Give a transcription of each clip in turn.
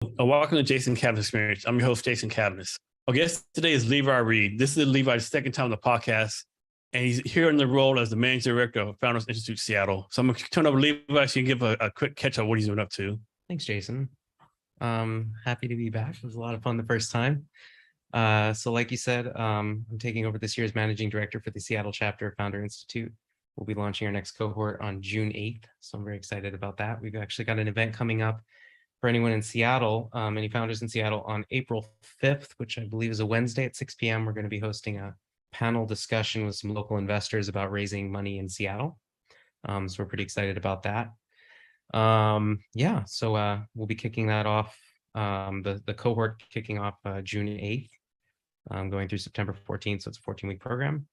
Welcome to Jason Cavness Experience. I'm your host, Jason Cavness. Our guest today is Levi Reed. This is Levi's second time on the podcast, and he's here in the role as the Managing Director of Founders Institute Seattle. So I'm going to turn over to Levi so you can give a quick catch up what he's been up to. Thanks, Jason. Happy to be back. It was a lot of fun the first time. So like you said, I'm taking over this year's Managing Director for the Seattle chapter of Founder Institute. We'll be launching our next cohort on June 8th. So I'm very excited about that. We've actually got an event coming up for anyone in Seattle, any founders in Seattle on April 5th, which I believe is a Wednesday at 6 p.m. We're going to be hosting a panel discussion with some local investors about raising money in Seattle. So we're pretty excited about that. So we'll be kicking that off, the cohort kicking off June 8th, going through September 14th. So it's a 14-week program.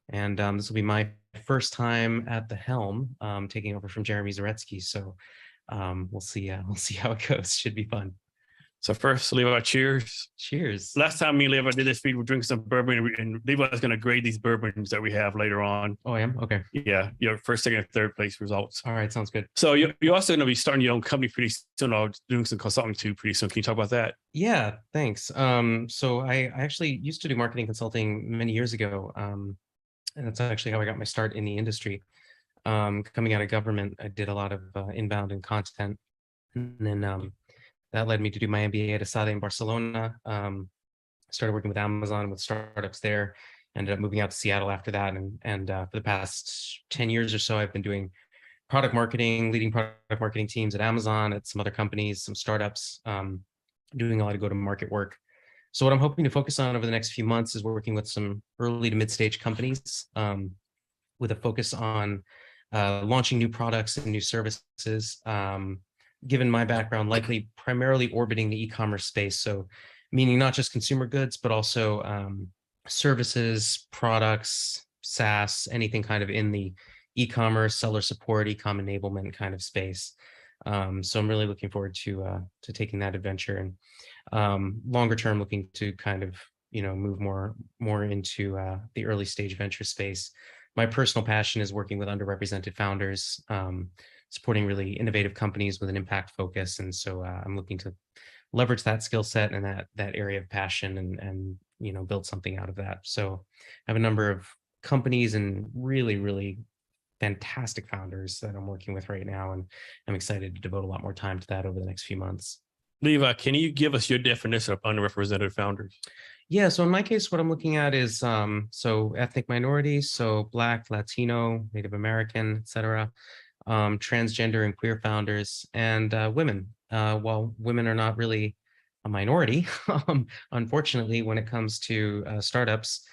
And this will be my first time at the helm, taking over from Jeremy Zaretsky. So we'll see how it goes. Should be fun. So first, Levi, cheers. Cheers. Last time me and Levi did this feed, we're drinking some bourbon, and Levi's going to grade these bourbons that we have later on. Oh, I am? Okay. Yeah, your first, second, and third place results. All right, sounds good. So you're also going to be starting your own company pretty soon, or doing some consulting too pretty soon. Can you talk about that? Yeah, thanks. So I actually used to do marketing consulting many years ago, and that's actually how I got my start in the industry. Coming out of government, I did a lot of inbound and content, and then that led me to do my MBA at ESADE in Barcelona. Started working with Amazon, with startups there. Ended up moving out to Seattle after that, and for the past 10 years or so, I've been doing product marketing, leading product marketing teams at Amazon, at some other companies, some startups, doing a lot of go-to-market work. So what I'm hoping to focus on over the next few months is working with some early to mid-stage companies, with a focus on launching new products and new services. Given my background, likely primarily orbiting the e-commerce space. So meaning not just consumer goods, but also services, products, SaaS, anything kind of in the e-commerce, seller support, e-com enablement kind of space. So I'm really looking forward to taking that adventure, and longer term looking to kind of, move more into the early stage venture space. My personal passion is working with underrepresented founders, supporting really innovative companies with an impact focus. And so I'm looking to leverage that skill set and that area of passion and build something out of that. So I have a number of companies and really, really fantastic founders that I'm working with right now. And I'm excited to devote a lot more time to that over the next few months. Levi, can you give us your definition of underrepresented founders? Yeah, so in my case, what I'm looking at is so ethnic minorities, so Black, Latino, Native American, et cetera, transgender and queer founders, and women. While women are not really a minority, unfortunately, when it comes to startups,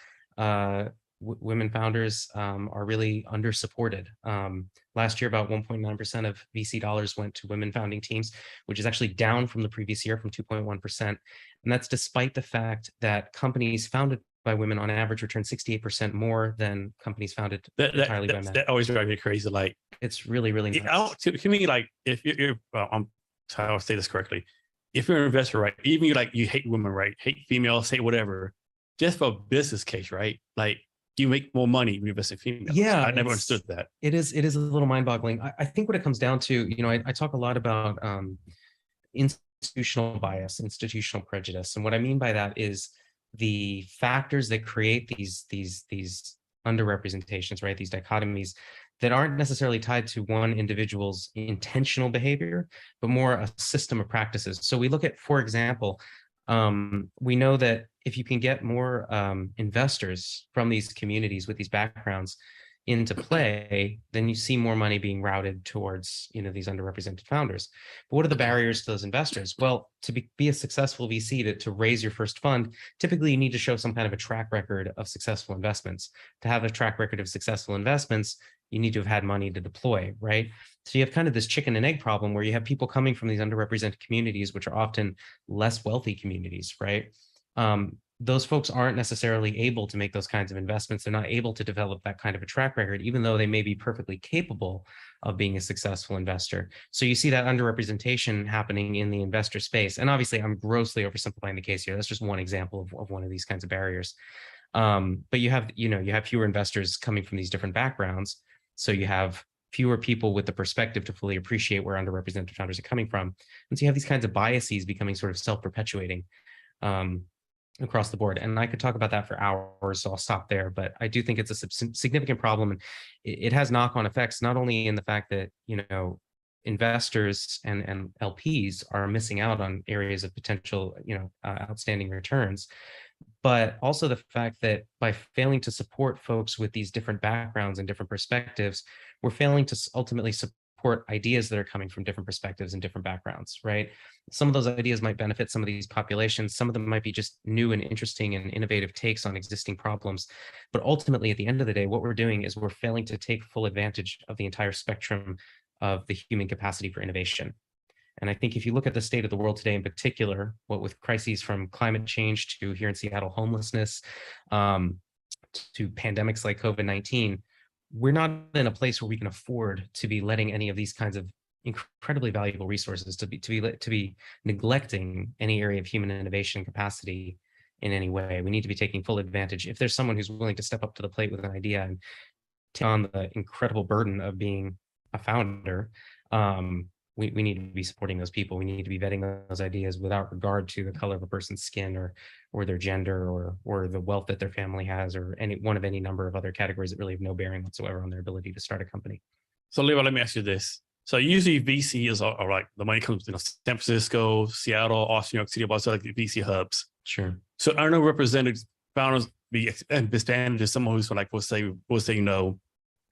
women founders are really under-supported. Last year, about 1.9% of VC dollars went to women founding teams, which is actually down from the previous year from 2.1%. And that's despite the fact that companies founded by women on average return 68% more than companies founded entirely by men. That always drives me crazy. Like, it's really, really nuts. To me, like, if you're I'm trying to say this correctly. If you're an investor, right, even you hate women, right, hate females, hate whatever, just for a business case, right? Like, you make more money when you invest in females. Yeah, I never understood that. It is a little mind-boggling. I think what it comes down to, I talk a lot about institutional bias, institutional prejudice. And what I mean by that is the factors that create these underrepresentations, right? These dichotomies that aren't necessarily tied to one individual's intentional behavior, but more a system of practices. So we look at, for example, we know that if you can get more investors from these communities with these backgrounds into play, then you see more money being routed towards these underrepresented founders. But what are the barriers to those investors? Well, to be a successful VC, to raise your first fund, typically you need to show some kind of a track record of successful investments. To have a track record of successful investments, you need to have had money to deploy, right? So you have kind of this chicken and egg problem where you have people coming from these underrepresented communities, which are often less wealthy communities, right? Those folks aren't necessarily able to make those kinds of investments. They're not able to develop that kind of a track record, even though they may be perfectly capable of being a successful investor. So you see that underrepresentation happening in the investor space. And obviously, I'm grossly oversimplifying the case here. That's just one example of one of these kinds of barriers. But you have fewer investors coming from these different backgrounds. So you have fewer people with the perspective to fully appreciate where underrepresented founders are coming from. And so you have these kinds of biases becoming sort of self-perpetuating across the board. And I could talk about that for hours, so I'll stop there. But I do think it's a significant problem. And it has knock-on effects, not only in the fact that, investors and LPs are missing out on areas of potential, outstanding returns, but also the fact that by failing to support folks with these different backgrounds and different perspectives, we're failing to ultimately support ideas that are coming from different perspectives and different backgrounds, right? Some of those ideas might benefit some of these populations. Some of them might be just new and interesting and innovative takes on existing problems. But ultimately, at the end of the day, what we're doing is we're failing to take full advantage of the entire spectrum of the human capacity for innovation. And I think if you look at the state of the world today in particular, what with crises from climate change to here in Seattle, homelessness, to pandemics like COVID-19, we're not in a place where we can afford to be letting any of these kinds of incredibly valuable resources to be neglecting any area of human innovation capacity in any way. We need to be taking full advantage. If there's someone who's willing to step up to the plate with an idea and take on the incredible burden of being a founder, we need to be supporting those people. We need to be vetting those ideas without regard to the color of a person's skin or their gender or the wealth that their family has or any number of other categories that really have no bearing whatsoever on their ability to start a company. So Levi, let me ask you this. So usually VC is all right. The money comes in San Francisco, Seattle, Austin, New York City, also like the VC hubs. Sure. So underrepresented founders be expanded to someone who's like, we'll say,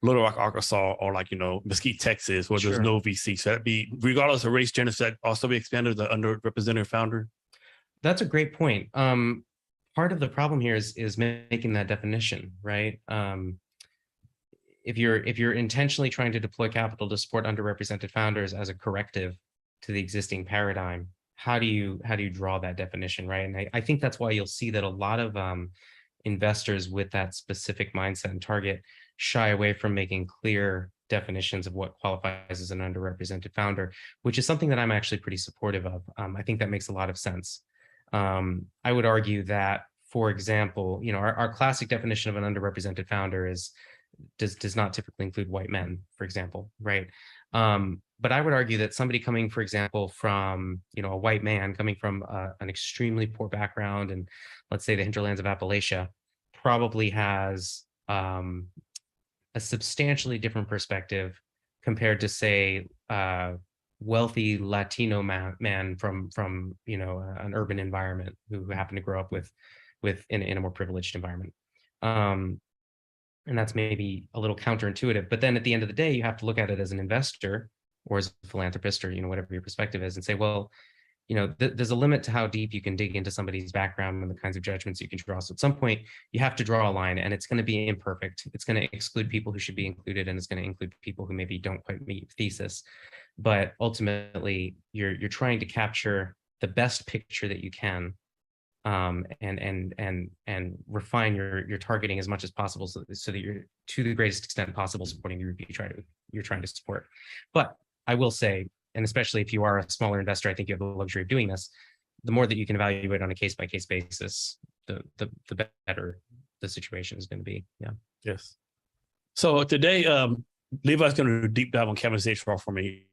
Little Rock, Arkansas, or like, Mesquite, Texas, where there's no VC. So that'd be, regardless of race, gender, that also be expanded to the underrepresented founder? That's a great point. Part of the problem here is making that definition, right? If you're intentionally trying to deploy capital to support underrepresented founders as a corrective to the existing paradigm, how do you draw that definition, right? And I think that's why you'll see that a lot of investors with that specific mindset and target shy away from making clear definitions of what qualifies as an underrepresented founder, which is something that I'm actually pretty supportive of. I think that makes a lot of sense. I would argue that, for example, our classic definition of an underrepresented founder does not typically include white men, for example, right? But I would argue that somebody coming, for example, from a white man coming from an extremely poor background, and let's say the hinterlands of Appalachia, probably has a substantially different perspective compared to, say, wealthy Latino man from an urban environment who happened to grow up in a more privileged environment. And that's maybe a little counterintuitive. But then at the end of the day, you have to look at it as an investor or as a philanthropist or whatever your perspective is, and say, well, there's a limit to how deep you can dig into somebody's background and the kinds of judgments you can draw. So at some point, you have to draw a line, and it's going to be imperfect. It's going to exclude people who should be included, and it's going to include people who maybe don't quite meet thesis. But ultimately, you're trying to capture the best picture that you can, and refine your targeting as much as possible, so that you're, to the greatest extent possible, supporting the group you're trying to support. But I will say, and especially if you are a smaller investor, I think you have the luxury of doing this. The more that you can evaluate on a case-by-case basis, the better the situation is going to be. Yeah. Yes. So today, Levi's going to do a deep dive on CavnessHR for me.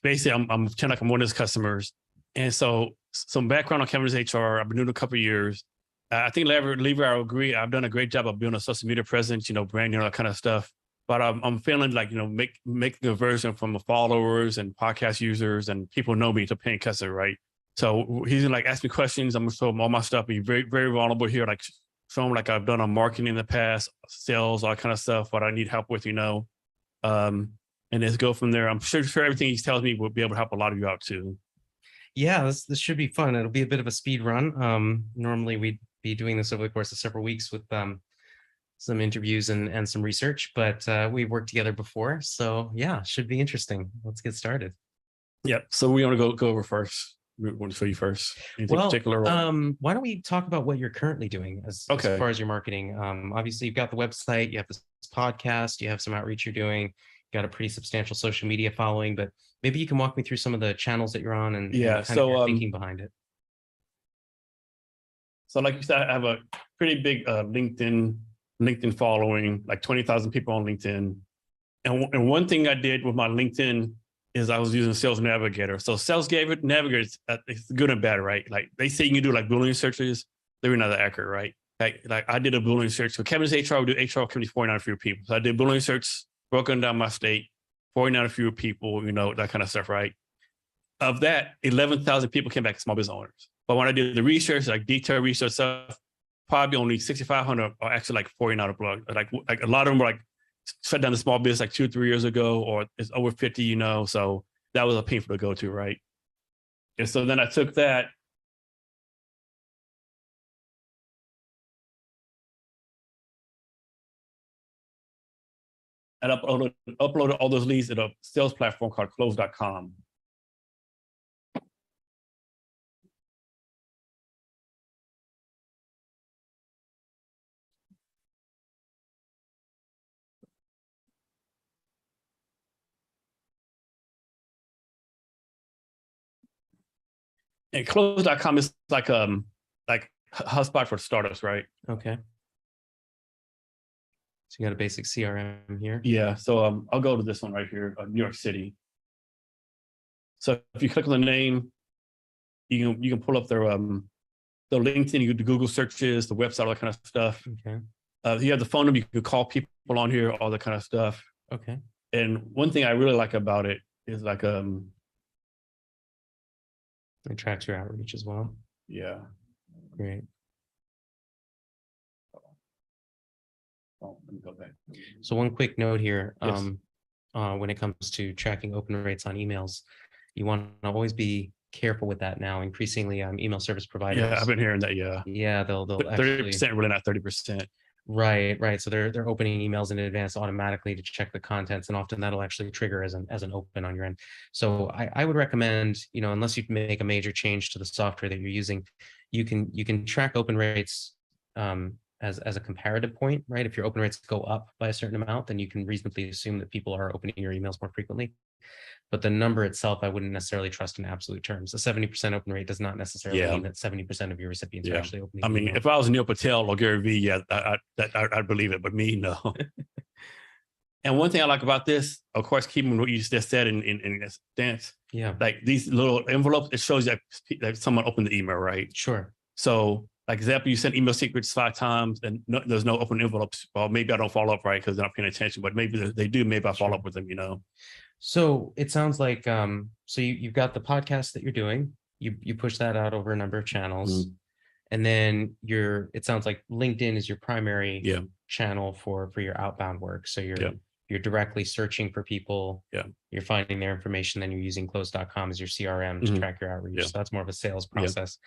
Basically, I'm one of his customers, and so some background on CavnessHR. I've been doing it a couple of years. I think Levi, I agree. I've done a great job of building a social media presence, branding, all that kind of stuff. But I'm feeling like, make the conversion from the followers and podcast users and people know me to paying customer, right? So he's gonna ask me questions. I'm gonna show him all my stuff, be very, very vulnerable here, show him I've done on marketing in the past, sales, all that kind of stuff, what I need help with, and let's go from there. I'm sure everything he tells me will be able to help a lot of you out too. Yeah, this should be fun. It'll be a bit of a speed run. Normally we'd be doing this over the course of several weeks with some interviews and some research, but we've worked together before. So yeah, should be interesting. Let's get started. Yep. So we want to go over first. We want to show you first. Anything particular? Why don't we talk about what you're currently doing as far as your marketing? Obviously, you've got the website, you have this podcast, you have some outreach you're doing, you got a pretty substantial social media following, but maybe you can walk me through some of the channels that you're on and kind of your thinking behind it. So like you said, I have a pretty big LinkedIn following, like 20,000 people on LinkedIn. And one thing I did with my LinkedIn is I was using Sales Navigator. So Sales Navigator is it's good and bad, right? Like they say you can do like Boolean searches. They're not that accurate, right? Like I did a Boolean search. So CavnessHR would do HR companies 49 fewer people. So I did Boolean search, broken down my state, 49 fewer people, that kind of stuff, right? Of that, 11,000 people came back as small business owners. But when I did the research, like detailed research stuff, probably only 6,500 are actually like 49 blogs. Like a lot of them were like shut down the small business like 2 or 3 years ago, or it's over 50, so that was a painful to go to, right? And so then I took that and uploaded all those leads to a sales platform called close.com. And close.com is like HubSpot for startups, right? Okay. So you got a basic CRM here. Yeah. So I'll go to this one right here, New York City. So if you click on the name, you can pull up their the LinkedIn, you can do Google searches, the website, all that kind of stuff. Okay. You have the phone number, you can call people on here, all that kind of stuff. Okay. And one thing I really like about it is like it tracks your outreach as well. Yeah. Great. Oh, let me go back. So one quick note here, Yes. when it comes to tracking open rates on emails, you want to always be careful with that now. Increasingly, email service providers. Yeah, I've been hearing that. Yeah. Yeah, they'll 30%, really not 30%. Right. So they're opening emails in advance automatically to check the contents, and often that'll actually trigger as an open on your end. So I would recommend, unless you make a major change to the software that you're using, you can track open rates as a comparative point, right? If your open rates go up by a certain amount, then you can reasonably assume that people are opening your emails more frequently. But the number itself, I wouldn't necessarily trust in absolute terms. A 70% open rate does not necessarily mean that 70% of your recipients are actually opening. I mean, if I was Neil Patel or Gary Vee, yeah, I'd believe it, but me, no. And one thing I like about this, of course, keeping what you just said in this dance, like these little envelopes, it shows that someone opened the email, right? Sure. So, like example, you send email secrets 5 times and there's no open envelopes. Well, maybe I don't follow up right because they're not paying attention, but maybe they do. Maybe I follow up with them, So it sounds like so you've got the podcast that you're doing. You push that out over a number of channels, and then it sounds like LinkedIn is your primary channel for your outbound work. So you're directly searching for people. You're finding their information, then you're using close.com as your CRM to track your outreach. So that's more of a sales process.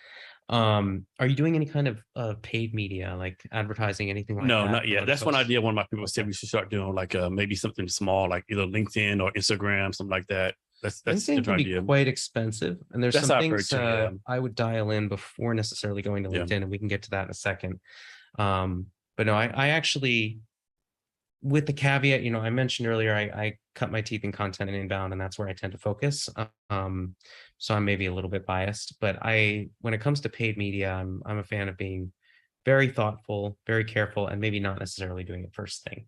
Are you doing any kind of paid media, like advertising, anything like that? No, not yet. That's one idea one of my people said we should start doing, like maybe something small, like either LinkedIn or Instagram, something like that. That's LinkedIn can be quite expensive, and there's some things I would dial in before necessarily going to LinkedIn, and we can get to that in a second. But no, I actually, with the caveat, I mentioned earlier, I cut my teeth in content and inbound, and that's where I tend to focus. So I'm maybe a little bit biased, but when it comes to paid media, I'm a fan of being very thoughtful, very careful, and maybe not necessarily doing it first thing.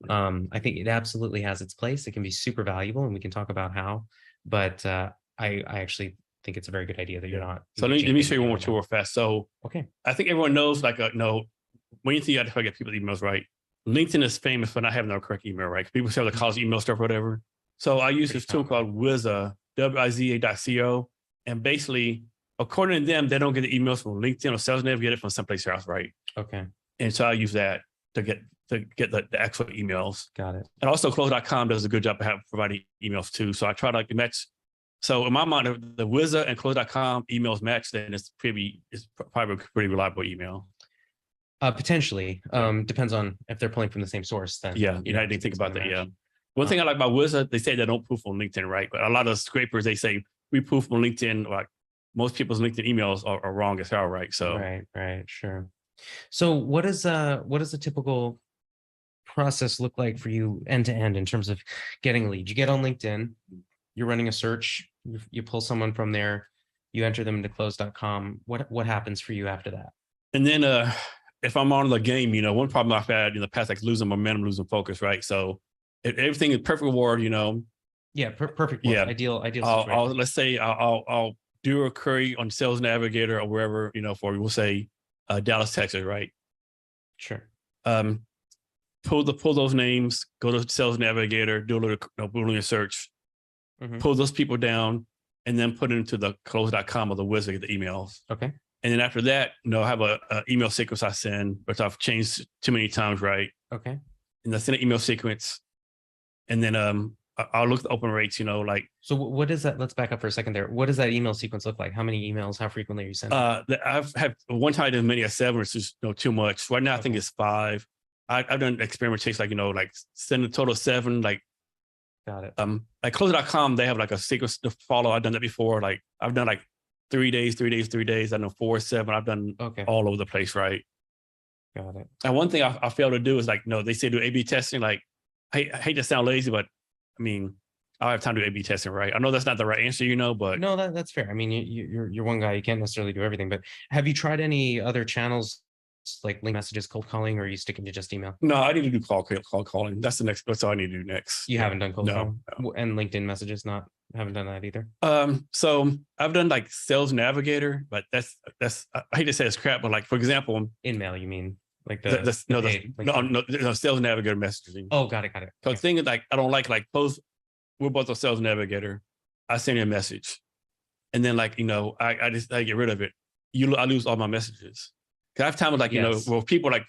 I think it absolutely has its place. It can be super valuable, and we can talk about how, but I actually think it's a very good idea that you're not. So let me show you one more tool real fast. So I think everyone knows, like, when you think you have to get people's emails right, LinkedIn is famous for not having the correct email, right? People say the college email stuff or whatever. So I use this tool called Wiza, Wiza.co. And basically, according to them, they don't get the emails from LinkedIn or Sales Navigator, get it from someplace else, right? Okay. And so I use that to get the actual emails. Got it. And also close.com does a good job of providing emails too. So I try to match. So in my mind, if the Wiza and close.com emails match, then it's probably a pretty reliable email. Potentially. Depends on if they're pulling from the same source. Then you know, I didn't think about that. One thing I like about Wiza, they say they don't proof on LinkedIn, right? But a lot of scrapers, they say we proof on LinkedIn. Like most people's LinkedIn emails are wrong as hell, right? So right, sure. So what is a typical process look like for you end to end in terms of getting a lead? You get on LinkedIn, you're running a search, you pull someone from there, you enter them into close.com. What happens for you after that? And then if I'm on the game, one problem I've had in the past, like losing momentum, losing focus, right? So everything is perfect world, Yeah, perfect world. Yeah. Ideal I'll situation. let's say I'll do a query on Sales Navigator or wherever, for we'll say Dallas, Texas, right? Sure. Um, pull those names, go to Sales Navigator, do a little Boolean search, pull those people down, and then put it into the close.com or the wizard, the emails. Okay. And then after that, I have a email sequence I send, which I've changed too many times, right? Okay. And I send an email sequence, and then I'll look at the open rates, like. So what is that? Let's back up for a second there. What does that email sequence look like? How many emails? How frequently are you sending? I've had one time I did as many as 7, which is too much. Right now, I think it's 5. I've done experimentation, like send a total of 7, like. Got it. Like close.com, they have like a sequence to follow. I've done that before. Like I've done like 3 days, 3 days, 3 days. I know 4, 7. I've done all over the place, right? Got it. And one thing I fail to do is like, they say do A/B testing. Like, I hate to sound lazy, but I mean, I don't have time to do A/B testing, right? I know that's not the right answer, but no, that's fair. I mean, you're one guy. You can't necessarily do everything. But have you tried any other channels like link messages, cold calling, or are you sticking to just email? No, I need to do call calling. That's all I need to do next. You haven't done cold calling? No. And LinkedIn messages, haven't done that either. So I've done like Sales Navigator, but that's I hate to say it's crap, but like for example, InMail, you mean like no Sales Navigator messaging. Oh, got it. So the thing is, like, I don't like post. We're both on Sales Navigator. I send you a message, and then like I get rid of it. I lose all my messages. Cause I have time with where people like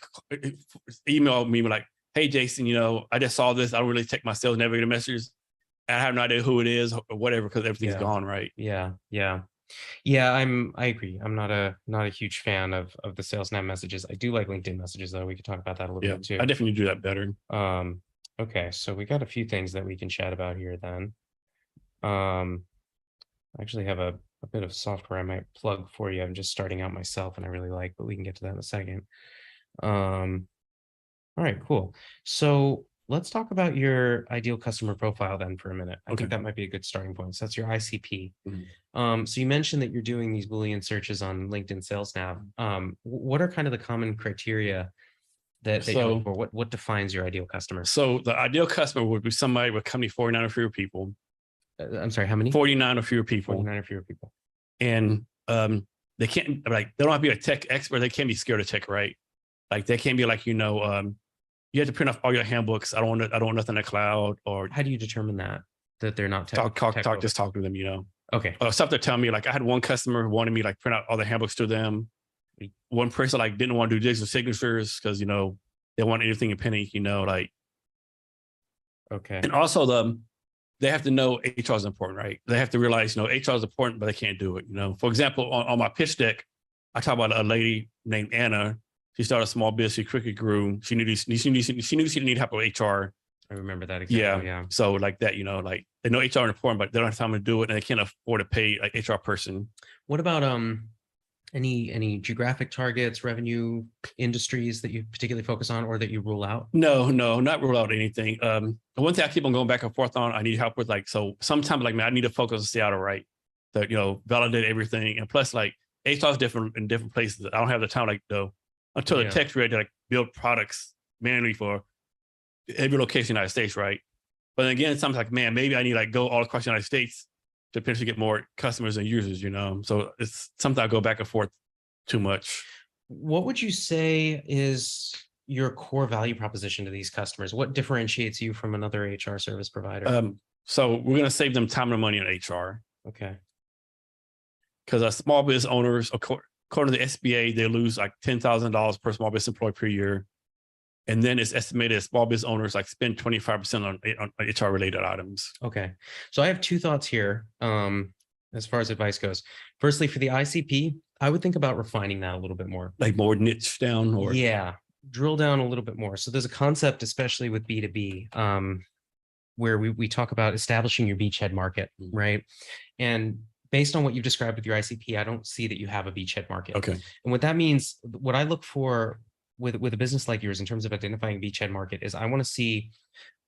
email me like, hey Jason, I just saw this. I don't really check my Sales Navigator messages. I have no idea who it is or whatever because everything's gone, right? Yeah. I agree. I'm not a huge fan of the sales nav messages. I do like LinkedIn messages though. We could talk about that a little bit too. I definitely do that better. Okay, so we got a few things that we can chat about here then. I actually have a bit of software I might plug for you. I'm just starting out myself and I really like, but we can get to that in a second. All right, cool. So let's talk about your ideal customer profile then for a minute. I think that might be a good starting point. So that's your ICP. So you mentioned that you're doing these Boolean searches on LinkedIn Sales Nav. What are kind of the common criteria that you look for? What defines your ideal customer? So the ideal customer would be somebody with company 49 or fewer people. I'm sorry, how many? 49 or fewer people. 49 or fewer people. And they can't they don't have to be a tech expert. They can't be scared of tech, right? Like they can't be like, you have to print off all your handbooks. I don't want nothing in the cloud. Or how do you determine that they're not tech? Just talk to them, Okay. Stuff they're telling me, like I had one customer who wanted me like print out all the handbooks to them. One person like didn't want to do digital signatures because they want anything in pen ink, like. Okay. And also they have to know HR is important, right? They have to realize, HR is important, but they can't do it. For example, on my pitch deck, I talk about a lady named Anna. She started a small business. She quickly grew. She knew she didn't need help with HR. I remember that example. Yeah. So like that, like they know HR is important, but they don't have time to do it, and they can't afford to pay like HR person. What about any geographic targets, revenue, industries that you particularly focus on or that you rule out? No, not rule out anything. One thing I keep on going back and forth on, I need help with so sometimes I need to focus on Seattle, right? To, validate everything. And plus like HR is different in different places. I don't have the time until the tech's ready to build products manually for every location in the United States, right? But again, sometimes like, man, maybe I need go all across the United States to potentially get more customers and users, So it's something I go back and forth too much. What would you say is your core value proposition to these customers? What differentiates you from another HR service provider? So we're going to save them time and money on HR. Okay. Because small business owners, according to the SBA, they lose like $10,000 per small business employee per year. And then it's estimated that small business owners spend 25% on HR related items. Okay. So I have two thoughts here as far as advice goes. Firstly, for the ICP, I would think about refining that a little bit more. Like more niche down? Or yeah, drill down a little bit more. So there's a concept, especially with B2B, where we talk about establishing your beachhead market, right? And based on what you've described with your ICP, I don't see that you have a beachhead market. Okay. And what that means, what I look for with a business like yours in terms of identifying beachhead market is I want to see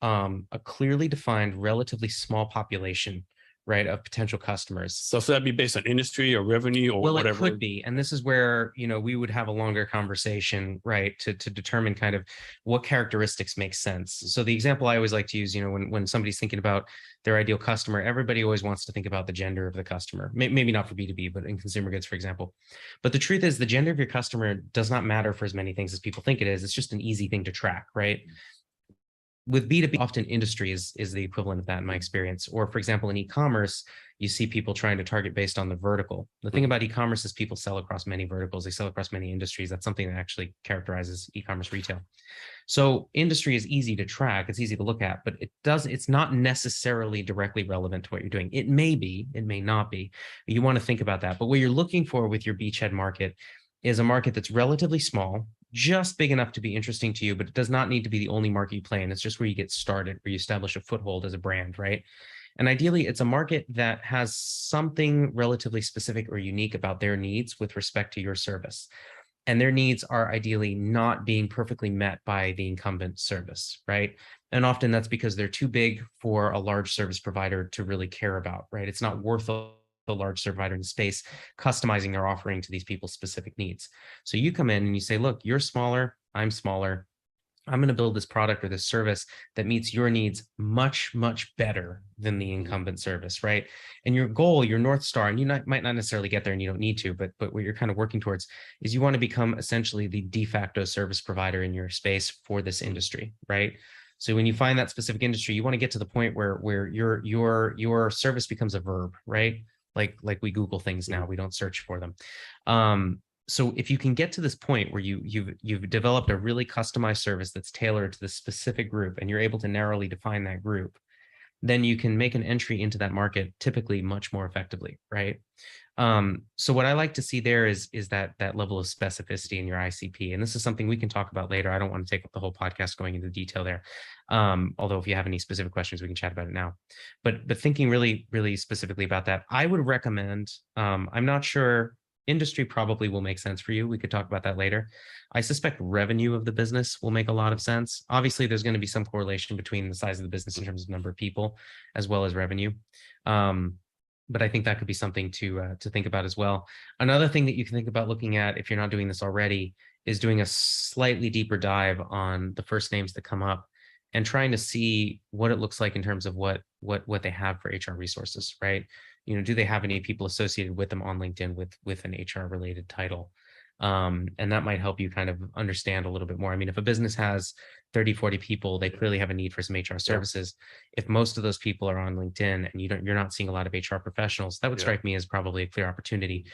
a clearly defined, relatively small population right, of potential customers. So that'd be based on industry or revenue or Well, whatever. it could be. And this is where, we would have a longer conversation, right, to determine kind of what characteristics make sense. So the example I always like to use, when somebody's thinking about their ideal customer, everybody always wants to think about the gender of the customer. Maybe not for B2B, but in consumer goods, for example. But the truth is the gender of your customer does not matter for as many things as people think it is. It's just an easy thing to track, right? With B2B, often industry is the equivalent of that in my experience. Or for example, in e-commerce, you see people trying to target based on the vertical. The thing about e-commerce is people sell across many verticals. They sell across many industries. That's something that actually characterizes e-commerce retail. So industry is easy to track. It's easy to look at, but it's not necessarily directly relevant to what you're doing. It may be, it may not be. You want to think about that. But what you're looking for with your beachhead market is a market that's relatively small, just big enough to be interesting to you, but it does not need to be the only market you play in. It's just where you get started, where you establish a foothold as a brand, right? And ideally, it's a market that has something relatively specific or unique about their needs with respect to your service. And their needs are ideally not being perfectly met by the incumbent service, right? And often that's because they're too big for a large service provider to really care about, right? It's not worth the large service provider in the space customizing their offering to these people's specific needs. So you come in and you say, look, you're smaller, I'm smaller. I'm going to build this product or this service that meets your needs much, much better than the incumbent service, right? And your goal, your North Star, and you might not necessarily get there and you don't need to, but what you're kind of working towards is you want to become essentially the de facto service provider in your space for this industry, right? So when you find that specific industry, you want to get to the point where your service becomes a verb, right? Like we Google things now, we don't search for them. So if you can get to this point where you've developed a really customized service that's tailored to the specific group and you're able to narrowly define that group, then you can make an entry into that market typically much more effectively, right? So what I like to see there is that level of specificity in your ICP. And this is something we can talk about later. I don't want to take up the whole podcast going into detail there. Although if you have any specific questions, we can chat about it now. But thinking really, really specifically about that, I would recommend, I'm not sure, industry probably will make sense for you. We could talk about that later. I suspect revenue of the business will make a lot of sense. Obviously, there's going to be some correlation between the size of the business in terms of number of people as well as revenue. But I think that could be something to think about as well. Another thing that you can think about looking at, if you're not doing this already, is doing a slightly deeper dive on the first names that come up and trying to see what it looks like in terms of what they have for HR resources, right? Do they have any people associated with them on LinkedIn with an HR related title? And that might help you kind of understand a little bit more. I mean, if a business has 30, 40 people, they clearly have a need for some HR services. If most of those people are on LinkedIn and you're not seeing a lot of HR professionals, that would strike me as probably a clear opportunity.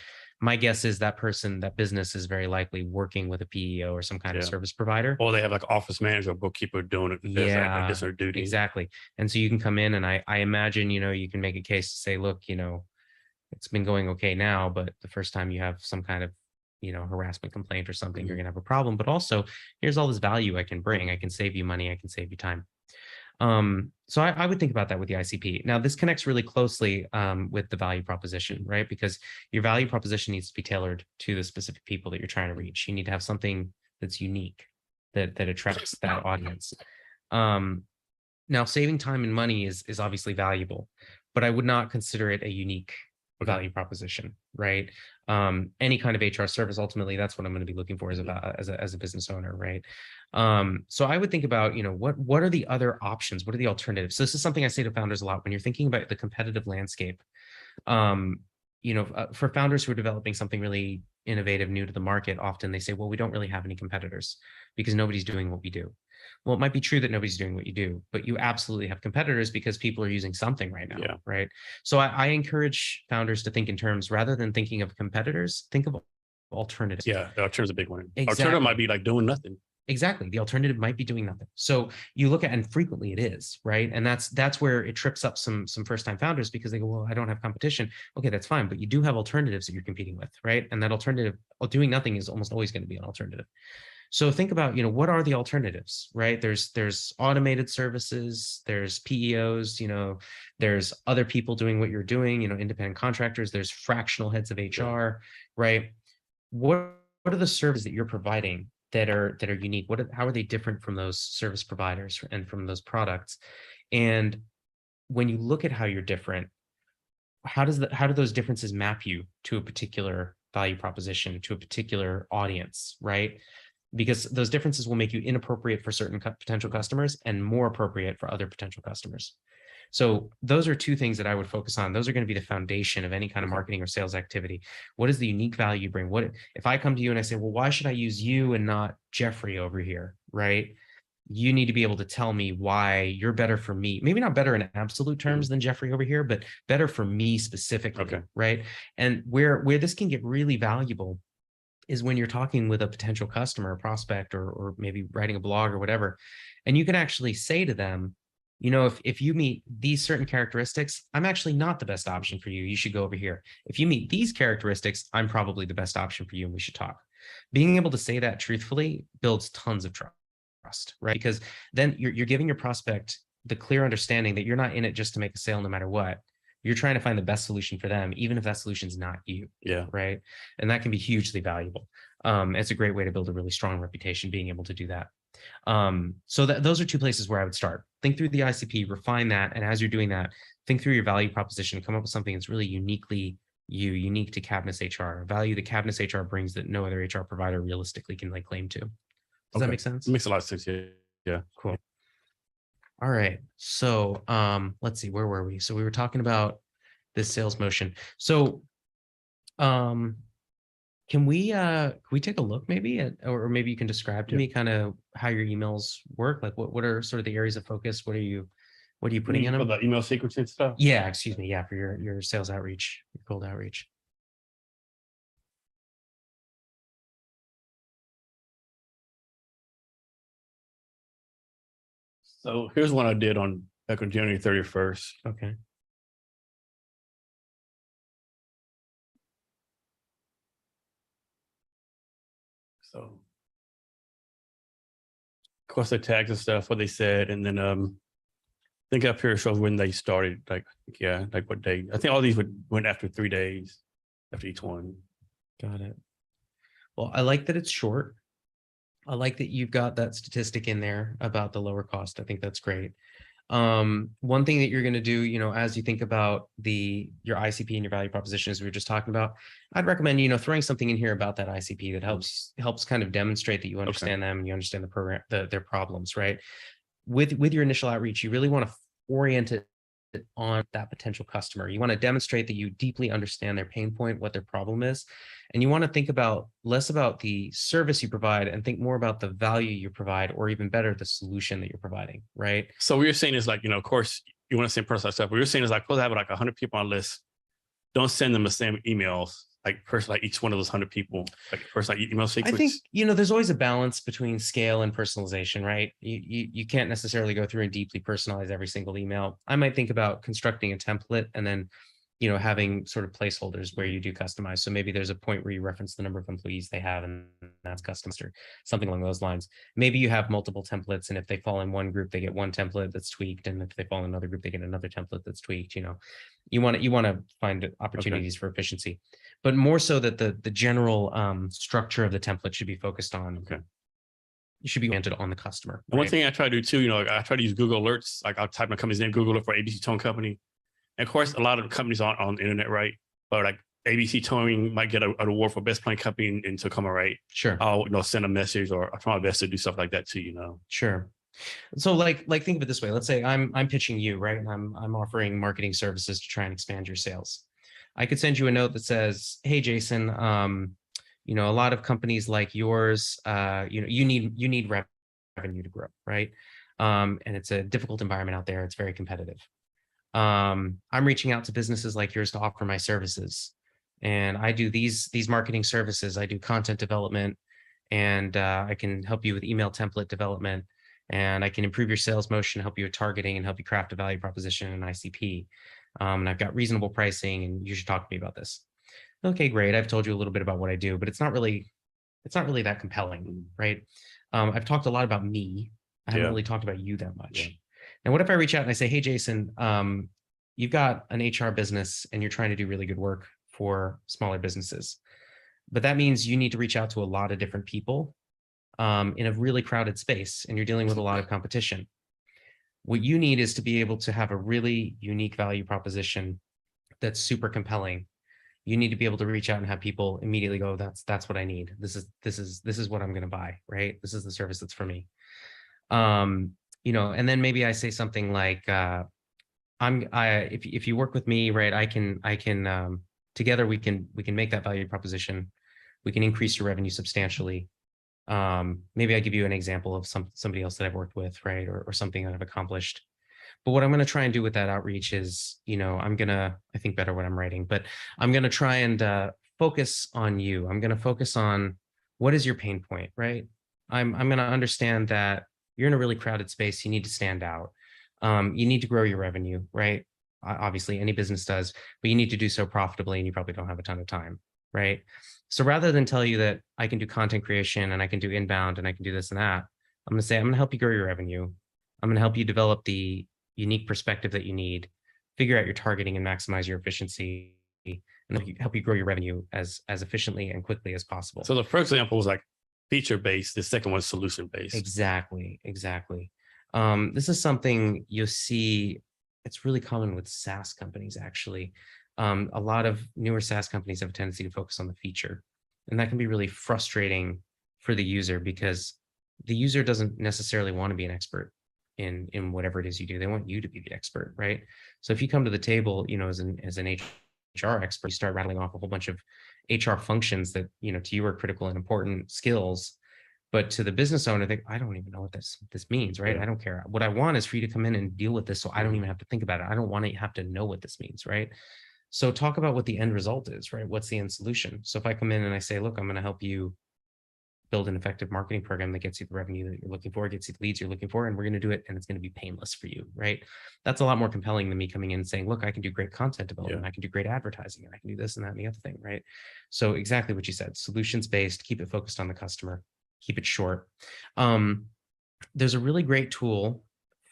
My guess is that business is very likely working with a PEO or some kind of service provider. Or they have like office manager or bookkeeper doing it. That's their duty. Exactly. And so you can come in and I imagine, you can make a case to say, look, it's been going okay now, but the first time you have some kind of, harassment complaint or something, you're going to have a problem. But also, here's all this value I can bring. I can save you money. I can save you time. So I would think about that with the ICP. Now, this connects really closely with the value proposition, right? Because your value proposition needs to be tailored to the specific people that you're trying to reach. You need to have something that's unique that attracts that audience. Now, saving time and money is obviously valuable, but I would not consider it a unique value proposition, right? Any kind of HR service, ultimately, that's what I'm going to be looking for as a business owner, right? So I would think about, what are the other options? What are the alternatives? So this is something I say to founders a lot when you're thinking about the competitive landscape. For founders who are developing something really innovative, new to the market, often they say, well, we don't really have any competitors because nobody's doing what we do. Well, it might be true that nobody's doing what you do, but you absolutely have competitors because people are using something right now, right? So I encourage founders to think in terms, rather than thinking of competitors, think of alternatives. Yeah, the alternative is a big one. Exactly. Alternative might be like doing nothing. Exactly. The alternative might be doing nothing. So you look at, and frequently it is, right? And that's where it trips up some first-time founders because they go, well, I don't have competition. Okay, that's fine, but you do have alternatives that you're competing with, right? And that alternative, doing nothing, is almost always going to be an alternative. So think about, what are the alternatives, right? There's automated services, there's PEOs, there's other people doing what you're doing, independent contractors, there's fractional heads of HR, right? What are the services that you're providing that are unique? How are they different from those service providers and from those products? And when you look at how you're different, how do those differences map you to a particular value proposition, to a particular audience, right? Because those differences will make you inappropriate for certain potential customers and more appropriate for other potential customers. So those are two things that I would focus on. Those are going to be the foundation of any kind of marketing or sales activity. What is the unique value you bring? What if I come to you and I say, well, why should I use you and not Jeffrey over here, right? You need to be able to tell me why you're better for me. Maybe not better in absolute terms than Jeffrey over here, but better for me specifically, right? And where this can get really valuable is when you're talking with a potential customer, prospect, or maybe writing a blog or whatever, and you can actually say to them, you know, if you meet these certain characteristics, I'm actually not the best option for you. You should go over here. If you meet these characteristics, I'm probably the best option for you, and we should talk. Being able to say that truthfully builds tons of trust, right? Because then you're giving your prospect the clear understanding that you're not in it just to make a sale no matter what. You're trying to find the best solution for them, even if that solution is not you. Yeah. Right. And that can be hugely valuable. It's a great way to build a really strong reputation, being able to do that. So those are two places where I would start. Think through the ICP, refine that. And as you're doing that, think through your value proposition, come up with something that's really uniquely unique to CavnessHR, a value that CavnessHR brings that no other HR provider realistically can lay claim to. Does that make sense? It makes a lot of sense. Yeah. Yeah. Cool. All right. So let's see, where were we? So we were talking about this sales motion. So can we take a look maybe at, or maybe you can describe to me kind of how your emails work? Like what are sort of the areas of focus? What are you putting in them? For the email sequencing stuff? Yeah, excuse me. Yeah, for your sales outreach, your cold outreach. So here's one I did back on January 31st. Okay. So of course the tags and stuff, what they said, and then I think up here shows when they started, like what day. I think all these went after 3 days after each one. Got it. Well, I like that it's short. I like that you've got that statistic in there about the lower cost. I think that's great. One thing that you're going to do, you know, as you think about your ICP and your value proposition, as we were just talking about, I'd recommend, you know, throwing something in here about that ICP that helps kind of demonstrate that you understand them and you understand the program, their problems, right? With your initial outreach, you really want to orient it on that potential customer. You want to demonstrate that you deeply understand their pain point, what their problem is. And you want to think less about the service you provide and think more about the value you provide, or even better, the solution that you're providing, right? So what you're saying is like, you know, of course you want to send personalized stuff. What you're saying is like, suppose I have like 100 people on a list. Don't send them the same emails, like each one of those 100 people, like first like email sequence. I think, you know, there's always a balance between scale and personalization, right? You can't necessarily go through and deeply personalize every single email. I might think about constructing a template and then, you know, having sort of placeholders where you do customize. So maybe there's a point where you reference the number of employees they have and that's customized or something along those lines. Maybe you have multiple templates, and if they fall in one group, they get one template that's tweaked. And if they fall in another group, they get another template that's tweaked. You know, you want to find opportunities for efficiency, but more so that the general structure of the template should be focused on. Okay. You should be oriented on the customer. Right? One thing I try to do too, you know, I try to use Google Alerts. Like I'll type my company's name, Google it for ABC Towing Company. And of course, a lot of companies aren't on the internet, right? But like ABC Towing might get an award for best plane company in Tacoma, right? Sure. I'll send a message, or I'll try my best to do stuff like that too, you know. Sure. So like think of it this way. Let's say I'm pitching you, right? And I'm offering marketing services to try and expand your sales. I could send you a note that says, hey, Jason, you know, a lot of companies like yours, you know, you need revenue to grow, right? And it's a difficult environment out there. It's very competitive. I'm reaching out to businesses like yours to offer my services. And I do these marketing services. I do content development, and I can help you with email template development, and I can improve your sales motion, help you with targeting, and help you craft a value proposition and ICP. And I've got reasonable pricing, and you should talk to me about this. Okay, great. I've told you a little bit about what I do, but it's not really that compelling, right? I've talked a lot about me. I haven't really talked about you that much. Yeah. And what if I reach out and I say, hey, Jason, you've got an HR business and you're trying to do really good work for smaller businesses, but that means you need to reach out to a lot of different people in a really crowded space, and you're dealing with a lot of competition. What you need is to be able to have a really unique value proposition that's super compelling, you need to be able to reach out and have people immediately go, that's what I need. This is what I'm going to buy, right? This is the service that's for me. You know, and then maybe I say something like, if you work with me, right, I can together we can make that value proposition. We can increase your revenue substantially. Maybe I give you an example of somebody else that I've worked with, right, or something that I've accomplished. But what I'm going to try and do with that outreach is, you know, I think better what I'm writing, but I'm going to try and focus on you. I'm going to focus on what is your pain point, right? I'm going to understand that you're in a really crowded space. You need to stand out. You need to grow your revenue, right? Obviously, any business does, but you need to do so profitably, and you probably don't have a ton of time, right? So rather than tell you that I can do content creation and I can do inbound and I can do this and that, I'm going to say, I'm going to help you grow your revenue. I'm going to help you develop the unique perspective that you need, figure out your targeting and maximize your efficiency, and help you grow your revenue as efficiently and quickly as possible. So the first example was like feature-based. The second one is solution-based. Exactly. This is something you'll see. It's really common with SaaS companies, actually. A lot of newer SaaS companies have a tendency to focus on the feature, and that can be really frustrating for the user because the user doesn't necessarily want to be an expert in whatever it is you do. They want you to be the expert, right? So if you come to the table, you know, as an HR expert, you start rattling off a whole bunch of HR functions that, you know, to you are critical and important skills, but to the business owner, I don't even know what this means, right? Yeah. I don't care. What I want is for you to come in and deal with this, so I don't even have to think about it. I don't want to have to know what this means, right? So talk about what the end result is, right? What's the end solution? So if I come in and I say, look, I'm going to help you build an effective marketing program that gets you the revenue that you're looking for, gets you the leads you're looking for, and we're going to do it, and it's going to be painless for you, right? That's a lot more compelling than me coming in and saying, look, I can do great content development, I can do great advertising, and I can do this and that and the other thing, right? So exactly what you said, solutions-based, keep it focused on the customer, keep it short. There's a really great tool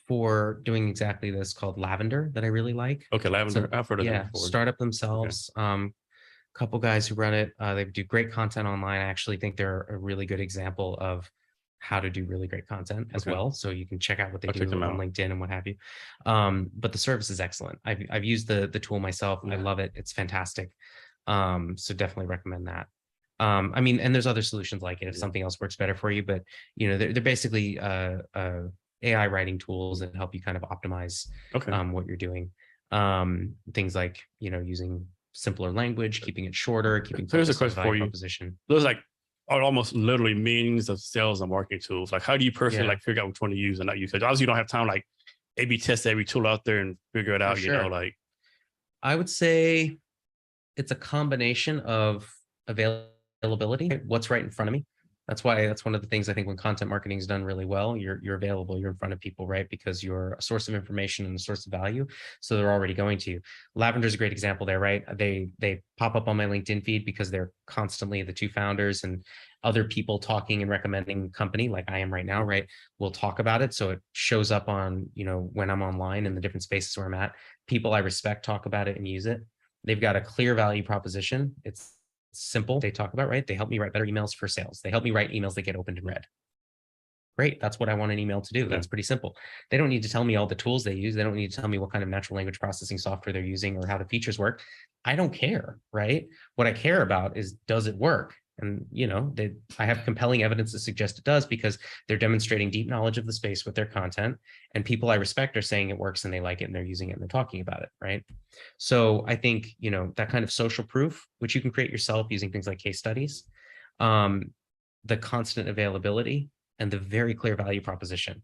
for doing exactly this called Lavender that I really like. Okay, Lavender. I've heard of them before. Startup themselves. Okay. Couple guys who run it. They do great content online. I actually think they're a really good example of how to do really great content as well. So you can check out what they do on LinkedIn and what have you. But the service is excellent. I've used the tool myself. I love it. It's fantastic. So definitely recommend that. I mean, and there's other solutions like it if something else works better for you, but you know, they're basically AI writing tools that help you kind of optimize what you're doing. Things like, you know, using simpler language, keeping it shorter, keeping. So here's a question for you. Proposition. Those like are almost literally means of sales and marketing tools. Like, how do you personally like figure out which one to use and not use? Because obviously you don't have time like A/B test every tool out there and figure it out. You know, like I would say it's a combination of availability. What's right in front of me. That's one of the things I think when content marketing is done really well, you're available, you're in front of people, right? Because you're a source of information and a source of value. So they're already going to you. Lavender's a great example there, right? They pop up on my LinkedIn feed because they're constantly the two founders and other people talking and recommending the company like I am right now, right? We'll talk about it. So it shows up on, you know, when I'm online in the different spaces where I'm at, people I respect talk about it and use it. They've got a clear value proposition. It's simple. They talk about, right? They help me write better emails for sales. They help me write emails that get opened and read. Great. That's what I want an email to do. That's pretty simple. They don't need to tell me all the tools they use. They don't need to tell me what kind of natural language processing software they're using or how the features work. I don't care, right? What I care about is, does it work? And, you know, I have compelling evidence to suggest it does because they're demonstrating deep knowledge of the space with their content, and people I respect are saying it works and they like it and they're using it and they're talking about it, right? So I think, you know, that kind of social proof, which you can create yourself using things like case studies, the constant availability, and the very clear value proposition,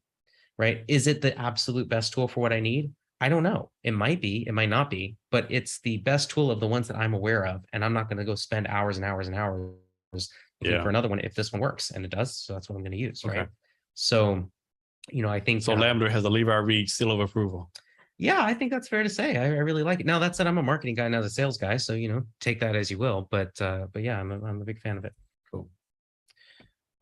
right? Is it the absolute best tool for what I need? I don't know. It might be, it might not be, but it's the best tool of the ones that I'm aware of. And I'm not going to go spend hours and hours and hours looking for another one if this one works, and it does. So that's what I'm going to use, right? So, you know, I think so. Lavender has a Levi Reed seal of approval. Yeah, I think that's fair to say. I really like it. Now that said, I'm a marketing guy, not a sales guy, so you know, take that as you will. But yeah, I'm a big fan of it. Cool.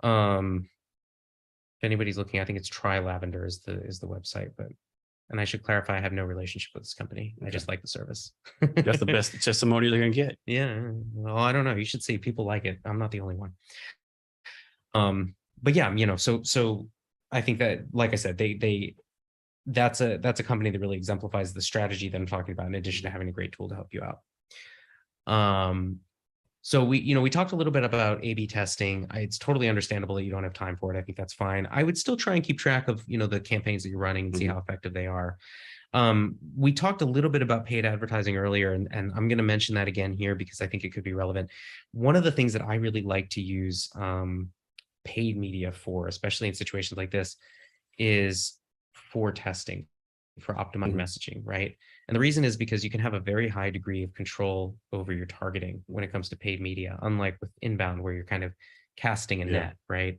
If anybody's looking, I think it's Try Lavender is the website, but. And I should clarify, I have no relationship with this company. I just like the service. That's the best testimony they're gonna get. Yeah. Well, I don't know. You should see. People like it. I'm not the only one. But yeah, you know, so I think that, like I said, they that's a company that really exemplifies the strategy that I'm talking about, in addition to having a great tool to help you out. So we talked a little bit about A/B testing. It's totally understandable that you don't have time for it. I think that's fine. I would still try and keep track of, the campaigns that you're running and see how effective they are. We talked a little bit about paid advertising earlier, and I'm going to mention that again here because I think it could be relevant. One of the things that I really like to use paid media for, especially in situations like this, is for testing, for optimized messaging, right? And the reason is because you can have a very high degree of control over your targeting when it comes to paid media, unlike with inbound, where you're kind of casting a net, right?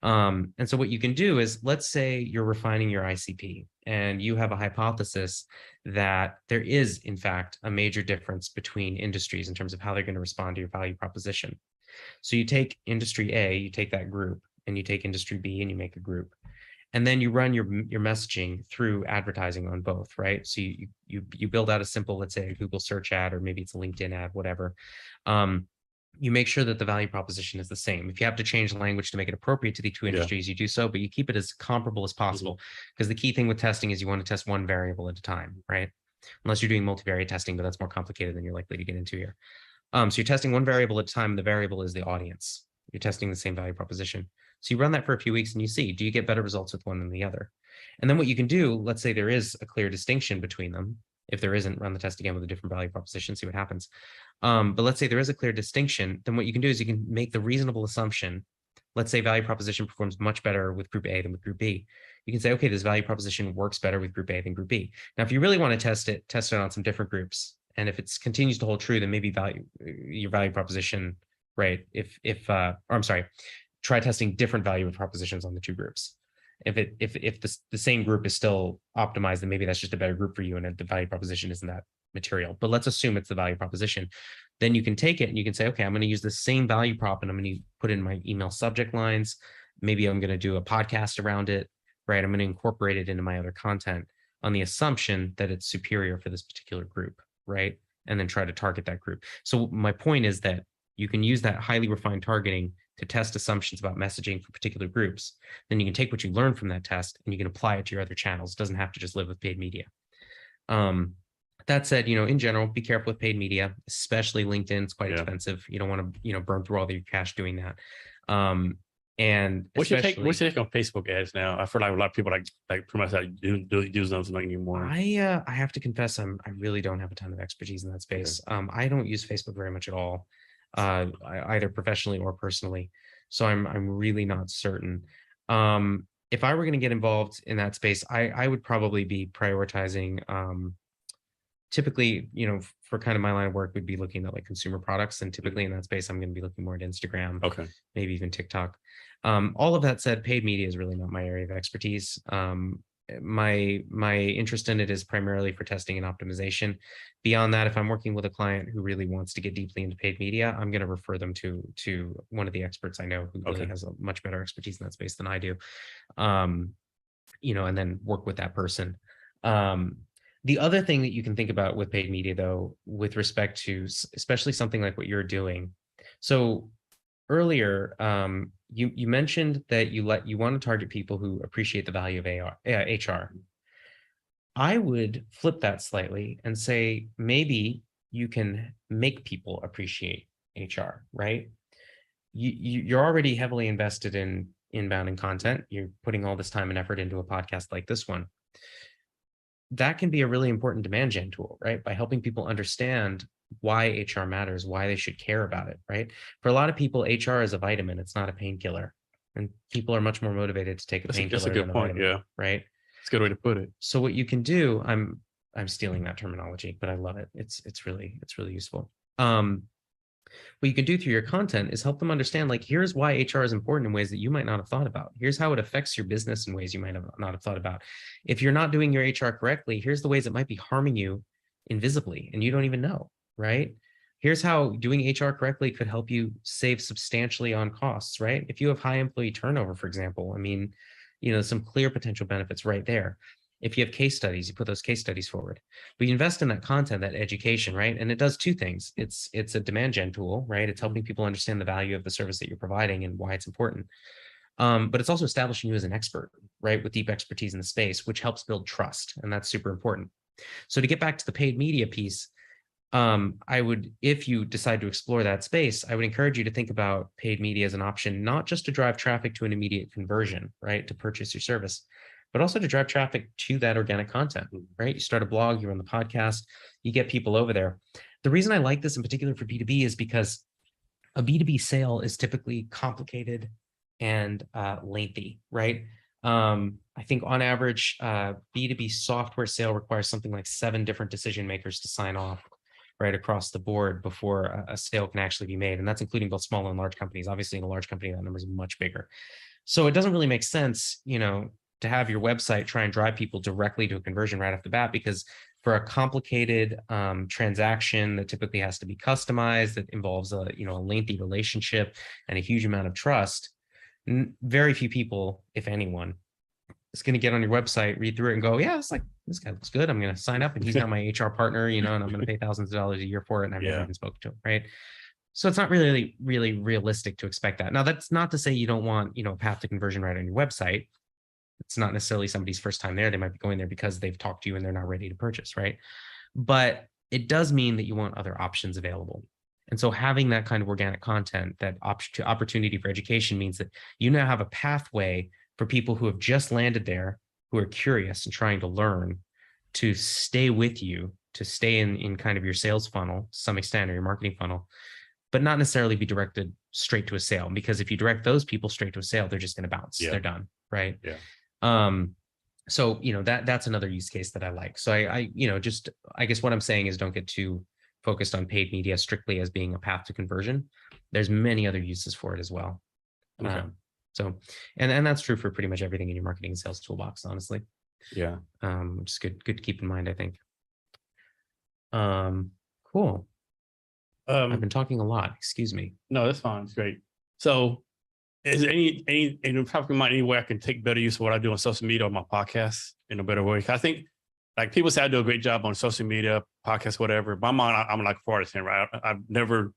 And so what you can do is, let's say you're refining your ICP and you have a hypothesis that there is, in fact, a major difference between industries in terms of how they're going to respond to your value proposition. So you take industry A, you take that group, and you take industry B and you make a group. And then you run your messaging through advertising on both, right? So you build out a simple, let's say, a Google search ad, or maybe it's a LinkedIn ad, whatever. You make sure that the value proposition is the same. If you have to change the language to make it appropriate to the two industries, you do so, but you keep it as comparable as possible. Because the key thing with testing is you want to test one variable at a time, right? Unless you're doing multivariate testing, but that's more complicated than you're likely to get into here. So you're testing one variable at a time. The variable is the audience. You're testing the same value proposition. So you run that for a few weeks and you see, do you get better results with one than the other? And then what you can do, let's say there is a clear distinction between them. If there isn't, run the test again with a different value proposition, see what happens. But let's say there is a clear distinction, then what you can do is you can make the reasonable assumption. Let's say value proposition performs much better with group A than with group B. You can say, okay, this value proposition works better with group A than group B. Now, if you really want to test it on some different groups. And if it continues to hold true, then maybe your value proposition, right? Try testing different value propositions on the two groups. If the same group is still optimized, then maybe that's just a better group for you, and the value proposition isn't that material. But let's assume it's the value proposition. Then you can take it and you can say, okay, I'm going to use the same value prop and I'm going to put in my email subject lines. Maybe I'm going to do a podcast around it, right? I'm going to incorporate it into my other content on the assumption that it's superior for this particular group, right? And then try to target that group. So my point is that you can use that highly refined targeting to test assumptions about messaging for particular groups. Then you can take what you learn from that test and you can apply it to your other channels. It doesn't have to just live with paid media. That said, in general, be careful with paid media, especially LinkedIn. It's quite expensive. You don't want to, burn through all your cash doing that. And what's your take on Facebook ads now? I feel like a lot of people like pretty much use those anymore. I have to confess, I really don't have a ton of expertise in that space. I don't use Facebook very much at all, either professionally or personally. So I'm really not certain. If I were going to get involved in that space, I would probably be prioritizing. Typically, for kind of my line of work, we'd be looking at like consumer products, and typically in that space, I'm going to be looking more at Instagram, maybe even TikTok. All of that said, paid media is really not my area of expertise. My interest in it is primarily for testing and optimization. Beyond that, if I'm working with a client who really wants to get deeply into paid media, I'm going to refer them to one of the experts I know who really has a much better expertise in that space than I do. And then work with that person. The other thing that you can think about with paid media, though, with respect to especially something like what you're doing. So earlier, you mentioned that you want to target people who appreciate the value of HR. I would flip that slightly and say maybe you can make people appreciate HR, right? You're already heavily invested in inbound and content. You're putting all this time and effort into a podcast like this one. That can be a really important demand gen tool, right? By helping people understand why HR matters, why they should care about it, right? For a lot of people, HR is a vitamin. It's not a painkiller. And people are much more motivated to take a painkiller. That's a good point, vitamin, right? It's a good way to put it. So what you can do, I'm stealing that terminology, but I love it. It's really useful. What you can do through your content is help them understand, like, here's why HR is important in ways that you might not have thought about. Here's how it affects your business in ways you might not have thought about. If you're not doing your HR correctly, here's the ways it might be harming you invisibly and you don't even know, right? Here's how doing HR correctly could help you save substantially on costs, right? If you have high employee turnover, for example, some clear potential benefits right there. If you have case studies, you put those case studies forward. But you invest in that content, that education, right? And it does two things. It's a demand gen tool, right? It's helping people understand the value of the service that you're providing and why it's important. But it's also establishing you as an expert, right, with deep expertise in the space, which helps build trust, and that's super important. So to get back to the paid media piece, I would, if you decide to explore that space, I would encourage you to think about paid media as an option, not just to drive traffic to an immediate conversion, right, to purchase your service, but also to drive traffic to that organic content, right? You start a blog, you're on the podcast, you get people over there. The reason I like this in particular for B2B is because a B2B sale is typically complicated and lengthy, right? I think on average, B2B software sale requires something like 7 different decision makers to sign off right across the board before a sale can actually be made. And that's including both small and large companies. Obviously, in a large company, that number is much bigger. So it doesn't really make sense, to have your website try and drive people directly to a conversion right off the bat, because for a complicated transaction that typically has to be customized, that involves a lengthy relationship and a huge amount of trust, very few people, if anyone, is going to get on your website, read through it, and go, yeah, it's like, this guy looks good. I'm going to sign up, and he's now my HR partner, and I'm going to pay thousands of dollars a year for it, and I've never even spoken to him, right? So it's not really realistic to expect that. Now, that's not to say you don't want, a path to conversion right on your website. It's not necessarily somebody's first time there. They might be going there because they've talked to you and they're not ready to purchase, right? But it does mean that you want other options available. And so having that kind of organic content, that opportunity for education, means that you now have a pathway for people who have just landed there, who are curious and trying to learn, to stay with you, to stay in kind of your sales funnel to some extent, or your marketing funnel, but not necessarily be directed straight to a sale. Because if you direct those people straight to a sale, they're just going to bounce. They're done, right? So that's another use case that I like. So I guess what I'm saying is, don't get too focused on paid media strictly as being a path to conversion. There's many other uses for it as well. Okay. So and that's true for pretty much everything in your marketing and sales toolbox, honestly. Yeah. Which is good to keep in mind, I think. Cool. I've been talking a lot. Excuse me. No, that's fine. It's great. So is there any probably mind any way I can take better use of what I do on social media or my podcast in a better way? I think, like, people say I do a great job on social media, podcasts, whatever. By mine, I'm like 4 out of 10, right? I've never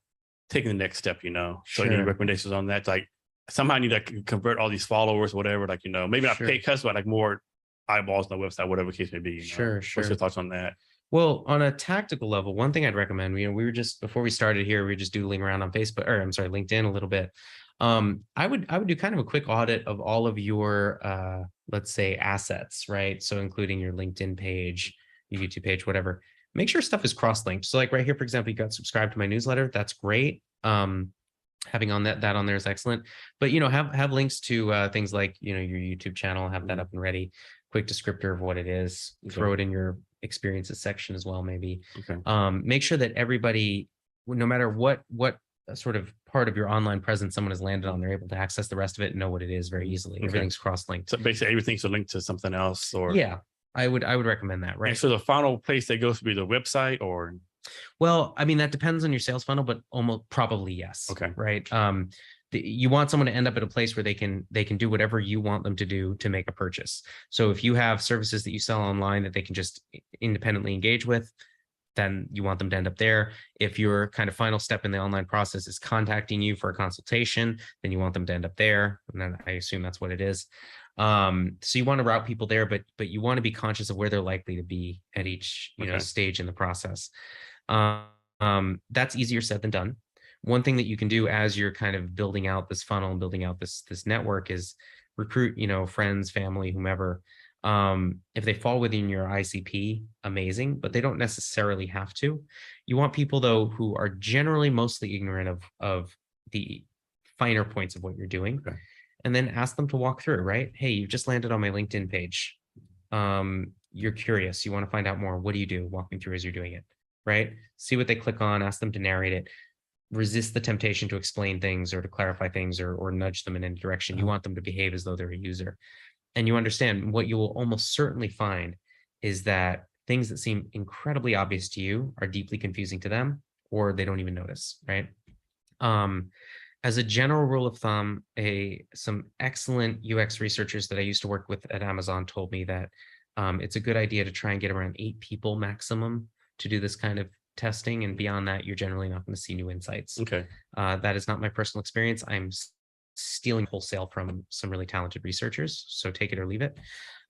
taken the next step, So any recommendations on that? Like, somehow I need to convert all these followers, whatever, like, maybe not pay customers, but like more eyeballs on the website, whatever the case may be. Sure. What's your thoughts on that? Well, on a tactical level, one thing I'd recommend, we were just, before we started here, we were just doodling around on LinkedIn a little bit. I would do kind of a quick audit of all of your, let's say, assets, right? So including your LinkedIn page, your YouTube page, whatever. Make sure stuff is cross-linked. So like right here, for example, you got subscribed to my newsletter. That's great. Having on that on there is excellent. But have links to things like your YouTube channel. Have that up and ready. Quick descriptor of what it is. Throw it in your experiences section as well, maybe. Make sure that everybody, no matter what sort of part of your online presence someone has landed on, they're able to access the rest of it and know what it is very easily. Everything's cross-linked. So basically everything's linked to something else, or I would recommend that, right? And so the final place that goes to be the website, or? Well, I mean, that depends on your sales funnel, but almost probably yes. Right. You want someone to end up at a place where they can do whatever you want them to do to make a purchase. So if you have services that you sell online that they can just independently engage with, then you want them to end up there. If your kind of final step in the online process is contacting you for a consultation, then you want them to end up there. And then I assume that's what it is. So you want to route people there, but you want to be conscious of where they're likely to be at each stage in the process. That's easier said than done. One thing that you can do as you're kind of building out this funnel and building out this network is recruit, friends, family, whomever. If they fall within your ICP, amazing, but they don't necessarily have to. You want people, though, who are generally mostly ignorant of the finer points of what you're doing, and then ask them to walk through, right? Hey, you've just landed on my LinkedIn page. You're curious. You want to find out more. What do you do? Walk me through as you're doing it, right? See what they click on, ask them to narrate it. Resist the temptation to explain things or to clarify things or nudge them in any direction. You want them to behave as though they're a user. And you understand what you will almost certainly find is that things that seem incredibly obvious to you are deeply confusing to them, or they don't even notice, right? As a general rule of thumb, some excellent UX researchers that I used to work with at Amazon told me that it's a good idea to try and get around 8 people maximum to do this kind of testing. And beyond that, you're generally not going to see new insights. That is not my personal experience. I'm stealing wholesale from some really talented researchers. So take it or leave it.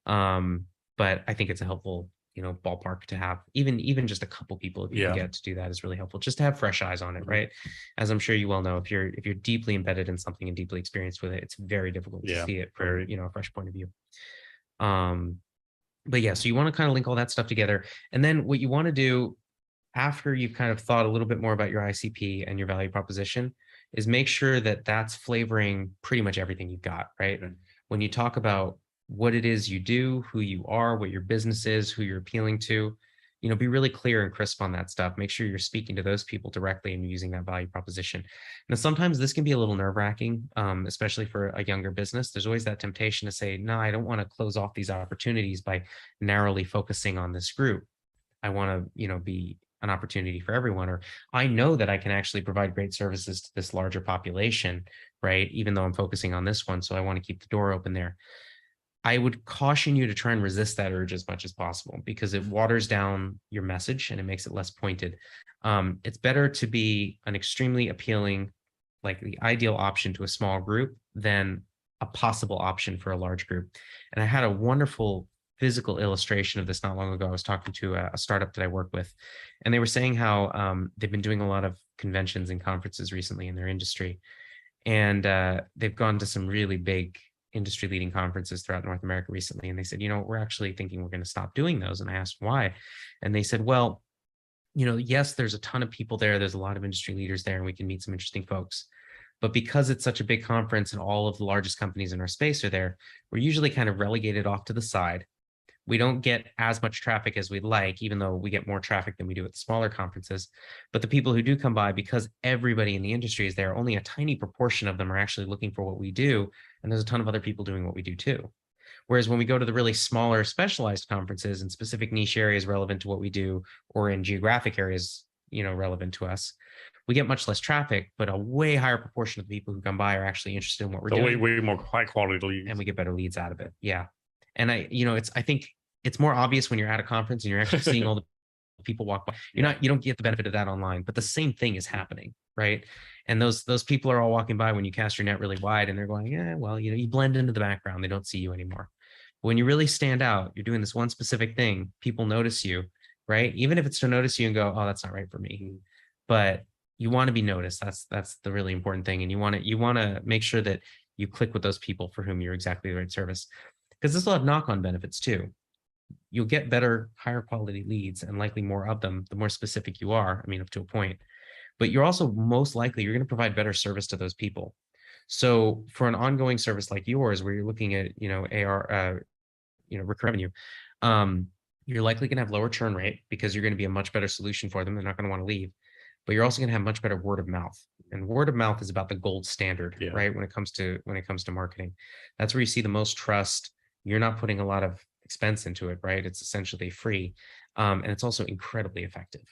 But I think it's a helpful, ballpark to have. Even just a couple people, if you can get to do that, is really helpful. Just to have fresh eyes on it, right? As I'm sure you well know, if you're deeply embedded in something and deeply experienced with it, it's very difficult to see it from a fresh point of view. But yeah, so you want to kind of link all that stuff together, and then what you want to do after you've kind of thought a little bit more about your ICP and your value proposition is make sure that that's flavoring pretty much everything you've got, right? When you talk about what it is you do, who you are, what your business is, who you're appealing to, be really clear and crisp on that stuff. Make sure you're speaking to those people directly and using that value proposition. Now, sometimes this can be a little nerve-wracking, especially for a younger business. There's always that temptation to say, no, I don't want to close off these opportunities by narrowly focusing on this group. I want to, be an opportunity for everyone, or I know that I can actually provide great services to this larger population, right? Even though I'm focusing on this one. So I want to keep the door open there. I would caution you to try and resist that urge as much as possible, because it waters down your message and it makes it less pointed. It's better to be an extremely appealing, like the ideal option to a small group than a possible option for a large group. And I had a wonderful physical illustration of this not long ago. I was talking to a startup that I work with, and they were saying how they've been doing a lot of conventions and conferences recently in their industry. And they've gone to some really big industry leading conferences throughout North America recently. And they said, we're actually thinking we're going to stop doing those. And I asked why. And they said, well, yes, there's a ton of people there. There's a lot of industry leaders there, and we can meet some interesting folks. But because it's such a big conference and all of the largest companies in our space are there, we're usually kind of relegated off to the side. We don't get as much traffic as we'd like, even though we get more traffic than we do at the smaller conferences. But the people who do come by, because everybody in the industry is there, only a tiny proportion of them are actually looking for what we do. And there's a ton of other people doing what we do too. Whereas when we go to the really smaller specialized conferences in specific niche areas relevant to what we do, or in geographic areas, relevant to us, we get much less traffic, but a way higher proportion of the people who come by are actually interested in what we're doing. Way more high quality leads. And we get better leads out of it. Yeah. And I think it's more obvious when you're at a conference and you're actually seeing all the people walk by. You don't get the benefit of that online, but the same thing is happening, right? And those people are all walking by when you cast your net really wide, and they're going, yeah, well, you blend into the background. They don't see you anymore. But when you really stand out, you're doing this one specific thing, people notice you, right? Even if it's to notice you and go, oh, that's not right for me. But you want to be noticed. That's the really important thing. And you want to make sure that you click with those people for whom you're exactly the right service, because this will have knock-on benefits too. You'll get better, higher quality leads, and likely more of them, the more specific you are. I mean, up to a point. But you're also most likely, you're going to provide better service to those people. So for an ongoing service like yours, where you're looking at, AR, recurring revenue, you're likely going to have lower churn rate because you're going to be a much better solution for them. They're not going to want to leave. But you're also going to have much better word of mouth. And word of mouth is about the gold standard, right? When it comes to marketing, that's where you see the most trust. You're not putting a lot of expense into it, right? It's essentially free. And it's also incredibly effective.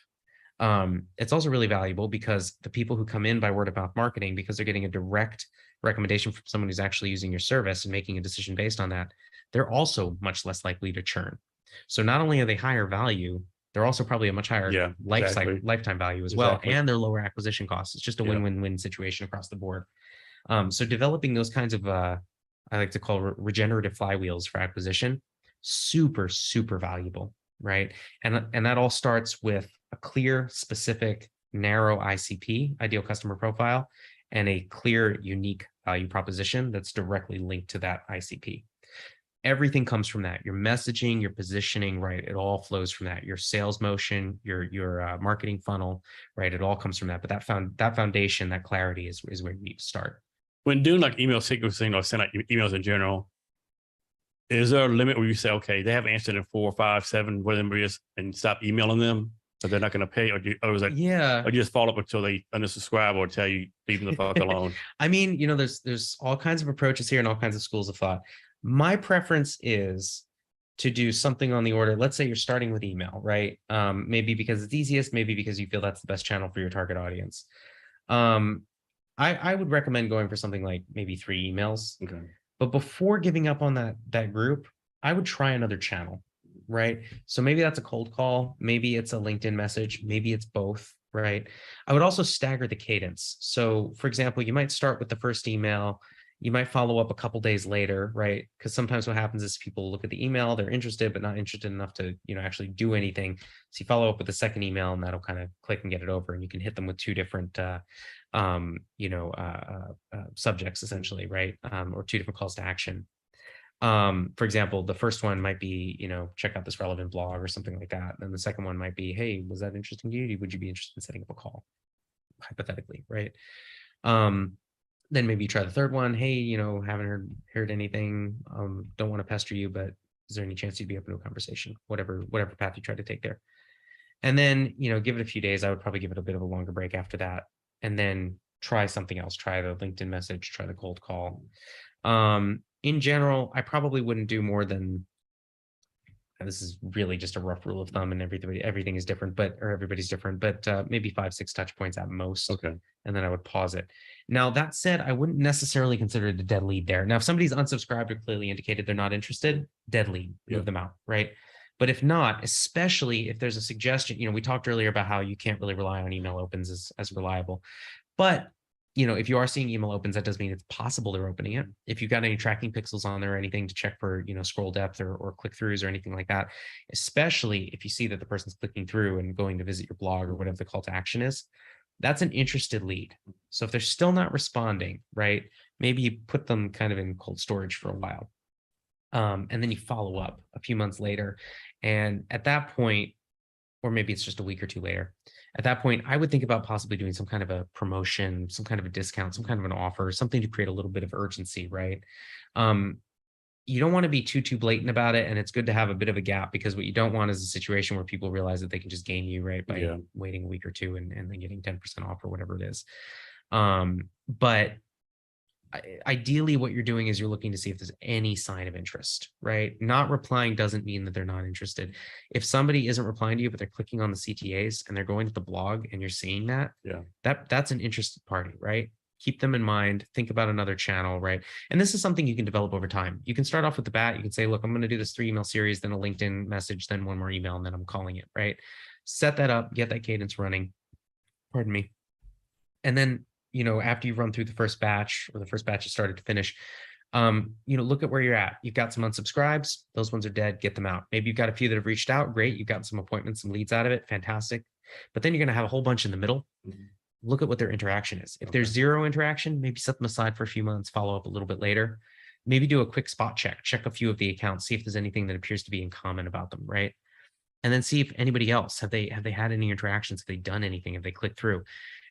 It's also really valuable because the people who come in by word of mouth marketing, because they're getting a direct recommendation from someone who's actually using your service and making a decision based on that, they're also much less likely to churn. So not only are they higher value, they're also probably a much higher lifetime value as well, and they're lower acquisition costs. It's just a win-win-win situation across the board. So developing those kinds of, I like to call regenerative flywheels for acquisition, super, super valuable, right? And that all starts with a clear, specific, narrow ICP, ideal customer profile, and a clear, unique value proposition that's directly linked to that ICP. Everything comes from that. Your messaging, your positioning, right? It all flows from that. Your sales motion, your marketing funnel, right? It all comes from that. But that foundation, that clarity is where you need to start. When doing like email sequencing or send out emails in general, is there a limit where you say, okay, they haven't answered in 4, 5, 7, whatever it is, and stop emailing them, or they're not going to pay, or is that, or you just follow up until they unsubscribe or tell you leave them the fuck alone? I mean, there's all kinds of approaches here and all kinds of schools of thought. My preference is to do something on the order. Let's say you're starting with email, right? Maybe because it's easiest, maybe because you feel that's the best channel for your target audience. I would recommend going for something like maybe 3 emails. Okay. But before giving up on that group, I would try another channel, right? So maybe that's a cold call. Maybe it's a LinkedIn message. Maybe it's both, right? I would also stagger the cadence. So for example, you might start with the first email You might follow up a couple days later, right? Because sometimes what happens is people look at the email, they're interested, but not interested enough to, actually do anything. So you follow up with the second email, and that'll kind of click and get it over, and you can hit them with two different, subjects essentially, right? Or two different calls to action. For example, the first one might be, check out this relevant blog or something like that. And the second one might be, hey, was that interesting to you? Would you be interested in setting up a call? Hypothetically, right? Then maybe you try the third one. Hey, haven't heard anything. Don't want to pester you, but is there any chance you'd be open to a conversation? Whatever path you try to take there. And then, give it a few days. I would probably give it a bit of a longer break after that. And then try something else. Try the LinkedIn message, try the cold call. In general, I probably wouldn't do more than, this is really just a rough rule of thumb, and everything is different, or everybody's different, but maybe 5-6 touch points at most. Okay. And then I would pause it. Now, that said, I wouldn't necessarily consider it a dead lead there. Now, if somebody's unsubscribed or clearly indicated they're not interested, dead lead, move them out, right? But if not, especially if there's a suggestion, we talked earlier about how you can't really rely on email opens as reliable. But if you are seeing email opens, that does mean it's possible they're opening it. If you've got any tracking pixels on there or anything to check for, scroll depth or click-throughs or anything like that, especially if you see that the person's clicking through and going to visit your blog or whatever the call to action is, that's an interested lead. So if they're still not responding, right, maybe you put them kind of in cold storage for a while. And then you follow up a few months later. And at that point, or maybe it's just a week or two later, at that point, I would think about possibly doing some kind of a promotion, some kind of a discount, some kind of an offer, something to create a little bit of urgency, right? You don't want to be too blatant about it, and it's good to have a bit of a gap, because what you don't want is a situation where people realize that they can just gain you, right, by waiting a week or two and then getting 10% off or whatever it is. But ideally, what you're doing is you're looking to see if there's any sign of interest, right? Not replying doesn't mean that they're not interested. If somebody isn't replying to you, but they're clicking on the CTAs and they're going to the blog and you're seeing that, that's an interested party, right? Keep them in mind, think about another channel, right? And this is something you can develop over time. You can start off with the bat. You can say, look, I'm going to do this 3 email series, then a LinkedIn message, then one more email, and then I'm calling it, right? Set that up, get that cadence running, pardon me. And then, after you've run through the first batch, or the first batch is started to finish, look at where you're at. You've got some unsubscribes. Those ones are dead. Get them out. Maybe you've got a few that have reached out. Great. You've gotten some appointments, some leads out of it. Fantastic. But then you're going to have a whole bunch in the middle. Look at what their interaction is. If there's zero interaction, maybe set them aside for a few months, follow up a little bit later. Maybe do a quick spot check a few of the accounts, see if there's anything that appears to be in common about them, right? And then see if anybody else, have they had any interactions? Have they done anything? Have they clicked through?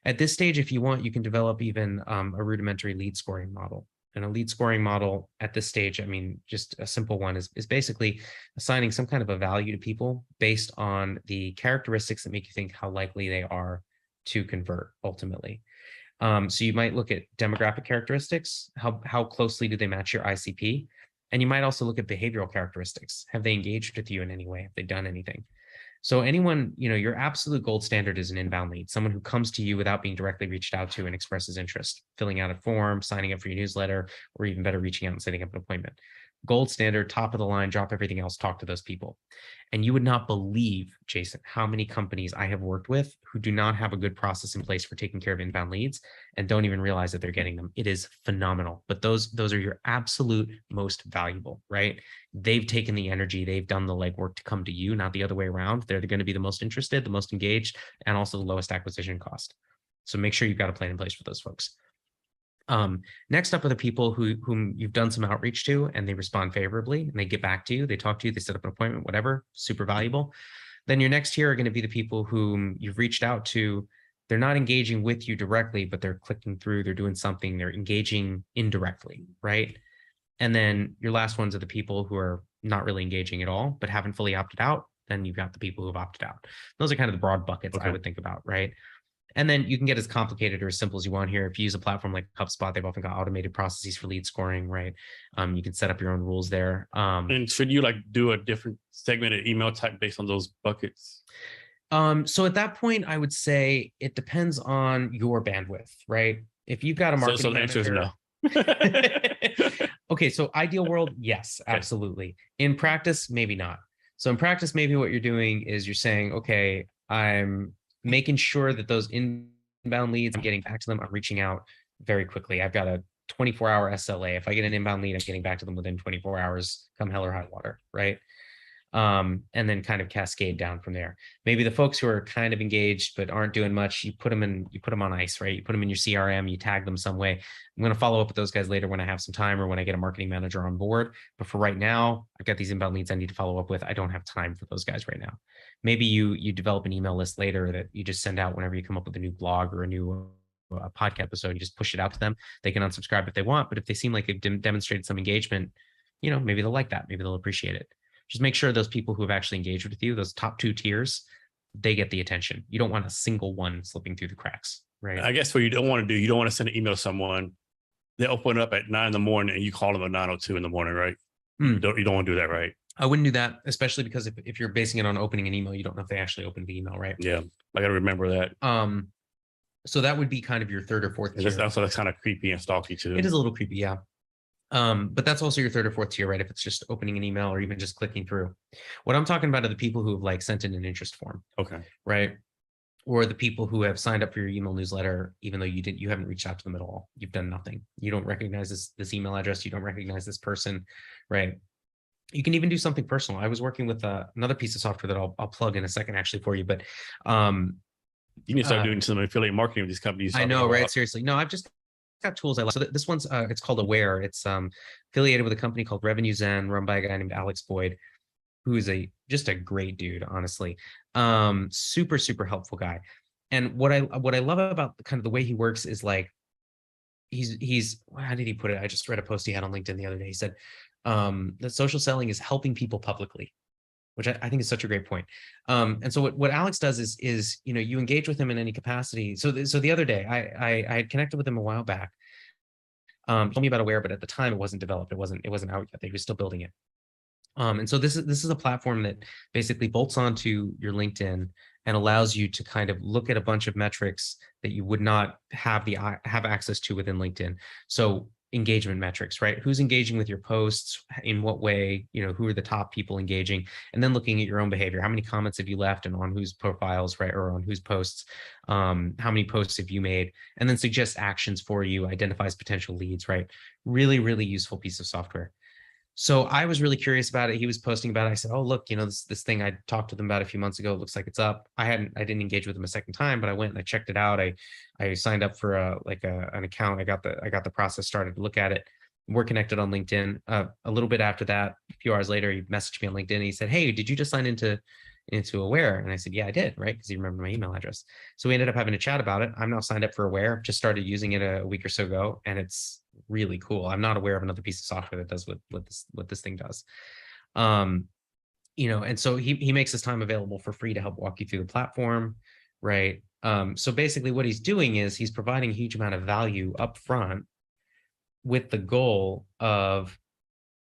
At this stage, if you want, you can develop even a rudimentary lead scoring model. And a lead scoring model at this stage, I mean, just a simple one is basically assigning some kind of a value to people based on the characteristics that make you think how likely they are to convert ultimately. So you might look at demographic characteristics, how closely do they match your ICP? And you might also look at behavioral characteristics. Have they engaged with you in any way? Have they done anything? So anyone, your absolute gold standard is an inbound lead, someone who comes to you without being directly reached out to and expresses interest, filling out a form, signing up for your newsletter, or even better, reaching out and setting up an appointment. Gold standard, top of the line, drop everything else, talk to those people. And you would not believe, Jason, how many companies I have worked with who do not have a good process in place for taking care of inbound leads and don't even realize that they're getting them. It is phenomenal. But those are your absolute most valuable, right? They've taken the energy, they've done the legwork to come to you, not the other way around. They're going to be the most interested, the most engaged, and also the lowest acquisition cost. So make sure you've got a plan in place for those folks. Next up are the people whom you've done some outreach to and they respond favorably and they get back to you, they talk to you, they set up an appointment, whatever, super valuable. Then your next tier are going to be the people whom you've reached out to. They're not engaging with you directly, but they're clicking through, they're doing something, they're engaging indirectly, right? And then your last ones are the people who are not really engaging at all, but haven't fully opted out. Then you've got the people who have opted out. Those are kind of the broad buckets I would think about, right? And then you can get as complicated or as simple as you want here. If you use a platform like HubSpot, they've often got automated processes for lead scoring, right? You can set up your own rules there. And should you do a different segmented email type based on those buckets? So at that point, I would say it depends on your bandwidth, right? If you've got a marketing so the answer is no. Okay, so ideal world, yes, absolutely. In practice, maybe not. So in practice, maybe what you're doing is you're saying, okay, I'm making sure that those inbound leads, I'm getting back to them, I'm reaching out very quickly. I've got a 24-hour SLA. If I get an inbound lead, I'm getting back to them within 24 hours, come hell or high water, right? And then kind of cascade down from there. Maybe the folks who are kind of engaged but aren't doing much, you put them on ice, right? You put them in your CRM, you tag them some way. I'm going to follow up with those guys later when I have some time or when I get a marketing manager on board. But for right now, I've got these inbound leads I need to follow up with. I don't have time for those guys right now. Maybe you develop an email list later that you just send out whenever you come up with a new blog or a new podcast episode. You just push it out to them. They can unsubscribe if they want, but if they seem like they've demonstrated some engagement, maybe they'll like that. Maybe they'll appreciate it. Just make sure those people who have actually engaged with you, those top 2 tiers, they get the attention. You don't want a single one slipping through the cracks, right? I guess what you don't want to do, you don't want to send an email to someone, they open up at 9 a.m. and you call them at 9:02 in the morning, right? You don't want to do that, right? I wouldn't do that, especially because if you're basing it on opening an email, you don't know if they actually opened the email, right? Yeah, I got to remember that. So that would be kind of your 3rd or 4th tier. That's kind of creepy and stalky too. It is a little creepy, yeah. But that's also your 3rd or 4th tier, right? If it's just opening an email or even just clicking through. What I'm talking about are the people who have like sent in an interest form. Okay. Right. Or the people who have signed up for your email newsletter, even though you haven't reached out to them at all. You've done nothing. You don't recognize this email address. You don't recognize this person, right? You can even do something personal. I was working with another piece of software that I'll plug in a second actually for you, but you need to start doing some affiliate marketing with these companies. I know, right? Seriously. No, I've just got tools I like. So this one's it's called Aware. It's affiliated with a company called Revenue Zen, run by a guy named Alex Boyd, who is just a great dude, honestly. Super, super helpful guy. And what I love about kind of the way he works is like he's how did he put it? I just read a post he had on LinkedIn the other day. He said that social selling is helping people publicly, which I think is such a great point. And so what Alex does is you engage with him in any capacity. So the other day I had connected with him a while back. He told me about Aware, but at the time it wasn't developed. It wasn't out yet. They were still building it. And so this is a platform that basically bolts onto your LinkedIn and allows you to kind of look at a bunch of metrics that you would not have access to within LinkedIn. So engagement metrics, right? Who's engaging with your posts? In what way? Who are the top people engaging? And then looking at your own behavior. How many comments have you left and on whose profiles, right? Or on whose posts? How many posts have you made? And then suggests actions for you, identifies potential leads, right? Really, really useful piece of software. So I was really curious about it. He was posting about it. I said, "Oh, look, this thing I talked to them about a few months ago. It looks like it's up." I didn't engage with him a second time, but I went and I checked it out. I signed up for an account. I got the process started to look at it. We're connected on LinkedIn. A little bit after that, a few hours later, he messaged me on LinkedIn. And he said, "Hey, did you just sign into Aware?" And I said, "Yeah, I did," right? Because he remembered my email address. So we ended up having a chat about it. I'm now signed up for Aware. Just started using it a week or so ago, and it's really cool. I'm not aware of another piece of software that does what this thing does. And so he makes his time available for free to help walk you through the platform, right? So basically what he's doing is he's providing a huge amount of value up front with the goal of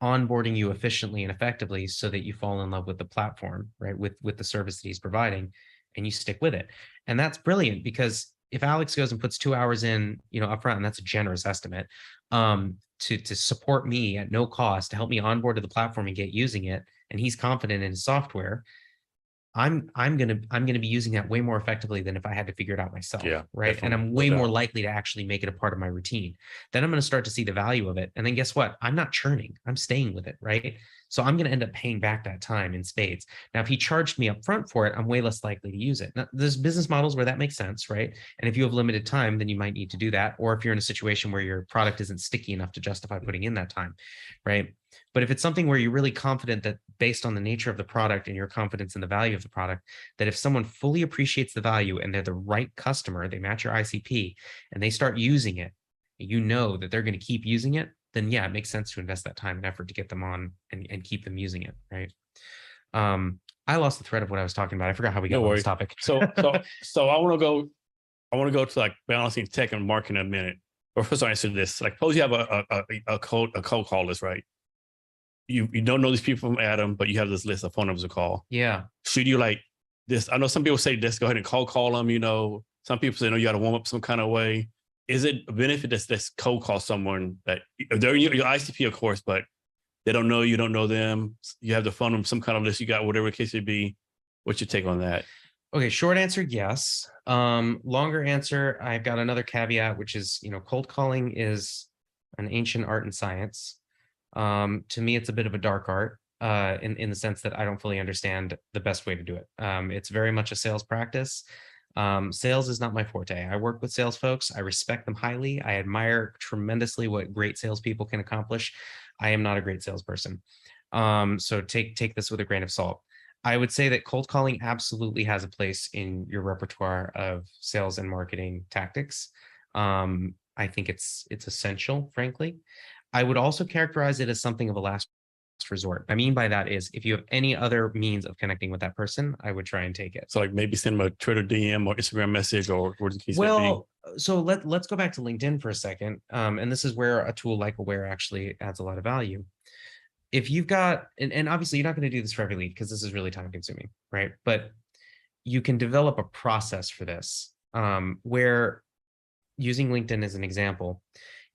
onboarding you efficiently and effectively so that you fall in love with the platform, right? With the service that he's providing, and you stick with it. And that's brilliant, because if Alex goes and puts 2 hours in, upfront, and that's a generous estimate, to support me at no cost, to help me onboard to the platform and get using it, and he's confident in his software, I'm gonna be using that way more effectively than if I had to figure it out myself, right? And I'm way more likely to actually make it a part of my routine. Then I'm going to start to see the value of it, and then guess what? I'm not churning. I'm staying with it, right? So I'm going to end up paying back that time in spades. Now, if he charged me up front for it, I'm way less likely to use it. Now, there's business models where that makes sense, right? And if you have limited time, then you might need to do that. Or if you're in a situation where your product isn't sticky enough to justify putting in that time, right? But if it's something where you're really confident that based on the nature of the product and your confidence in the value of the product, that if someone fully appreciates the value and they're the right customer, they match your ICP and they start using it, that they're going to keep using it, then yeah, it makes sense to invest that time and effort to get them on and keep them using it, right? I lost the thread of what I was talking about. I forgot how we got on this topic. So I want to go to like balancing tech and marketing in a minute. But first I'll answer this. Like, suppose you have a cold call list, right? You don't know these people from Adam, but you have this list of phone numbers to call. Yeah. Should you like this? I know some people say just go ahead and call them, Some people say, no, you got to warm up some kind of way. Is it a benefit that's cold call someone that they're your ICP, of course, but they don't know you, don't know them. You have to phone them some kind of list you got, whatever the case may be. What's your take on that? Okay, short answer, yes. Longer answer, I've got another caveat, which is, cold calling is an ancient art and science. To me, it's a bit of a dark art in the sense that I don't fully understand the best way to do it. It's very much a sales practice. Sales is not my forte. I work with sales folks. I respect them highly. I admire tremendously what great salespeople can accomplish. I am not a great salesperson. So take this with a grain of salt. I would say that cold calling absolutely has a place in your repertoire of sales and marketing tactics. I think it's essential, frankly. I would also characterize it as something of a last resort. What I mean by that is if you have any other means of connecting with that person, I would try and take it. So like maybe send them a Twitter DM or Instagram message or what the case may be. Well, so let's go back to LinkedIn for a second. And this is where a tool like Aware actually adds a lot of value. If you've got, and obviously you're not going to do this for every lead because this is really time consuming, right? But you can develop a process for this where, using LinkedIn as an example,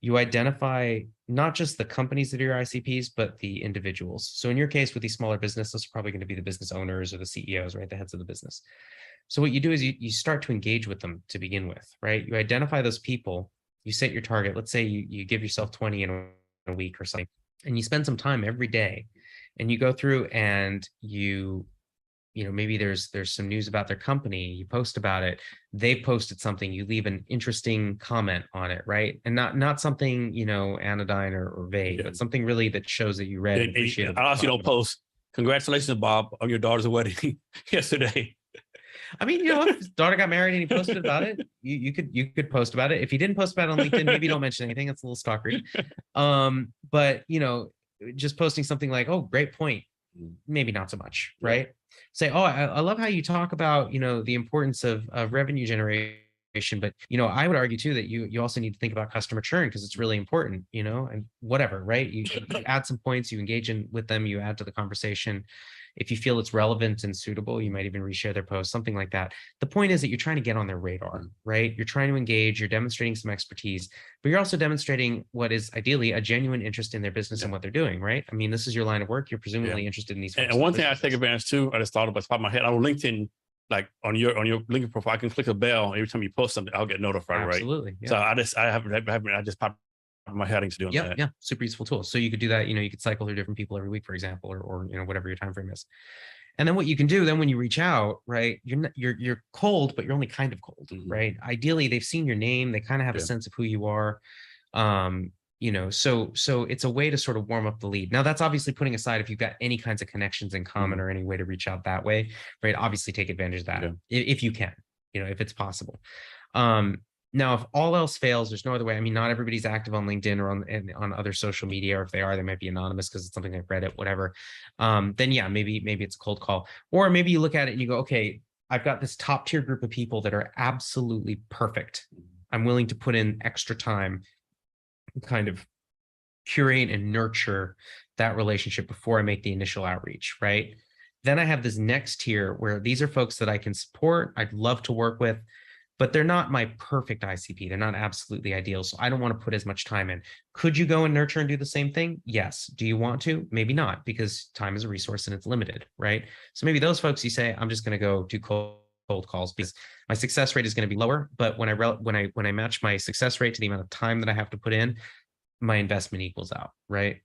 you identify not just the companies that are your ICPs, but the individuals. So in your case, with these smaller businesses, are probably going to be the business owners or the CEOs, right? The heads of the business. So what you do is you start to engage with them to begin with, right? You identify those people, you set your target. Let's say you give yourself 20 in a week or something, and you spend some time every day and you go through and maybe there's some news about their company, you post about it, they posted something, you leave an interesting comment on it, right? And not something, anodyne or vague, but something really that shows that you read and appreciated. I also don't post, congratulations, Bob, on your daughter's wedding yesterday. I mean, if his daughter got married and he posted about it, you could post about it. If he didn't post about it on LinkedIn, maybe don't mention anything. It's a little stalkery. But just posting something like, oh, great point, maybe not so much, right? Say, oh, I love how you talk about, the importance of revenue generation, but, I would argue too that you also need to think about customer churn because it's really important, and whatever, right? You add some points, you engage with them, you add to the conversation. If you feel it's relevant and suitable, you might even reshare their post, something like that. The point is that you're trying to get on their radar, right? You're trying to engage, you're demonstrating some expertise, but you're also demonstrating what is ideally a genuine interest in their business and what they're doing, right? I mean, this is your line of work. You're presumably interested in these. And one thing I take advantage too, I just thought about the top of my head, on LinkedIn, like on your LinkedIn profile, I can click a bell. Every time you post something, I'll get notified, Absolutely, right? Yeah. So I just pop my headings doing that. Yeah, super useful tool. So you could do that. You could cycle through different people every week, for example, or whatever your time frame is. And then what you can do then when you reach out, right? You're cold, but you're only kind of cold, right? Ideally, they've seen your name, they kind of have a sense of who you are. So it's a way to sort of warm up the lead. Now that's obviously putting aside if you've got any kinds of connections in common or any way to reach out that way, right? Obviously take advantage of that if you can, if it's possible. Now, if all else fails, there's no other way. I mean, not everybody's active on LinkedIn or on other social media, or if they are, they might be anonymous because it's something like Reddit, whatever. Then yeah, maybe it's a cold call, or maybe you look at it and you go, okay, I've got this top tier group of people that are absolutely perfect. I'm willing to put in extra time, kind of curate and nurture that relationship before I make the initial outreach, right? Then I have this next tier where these are folks that I can support, I'd love to work with, but they're not my perfect ICP. They're not absolutely ideal. So I don't want to put as much time in. Could you go and nurture and do the same thing? Yes. Do you want to? Maybe not, because time is a resource and it's limited, right? So maybe those folks, you say, I'm just going to go do cold calls because my success rate is going to be lower. But when I match my success rate to the amount of time that I have to put in, my investment equals out, right?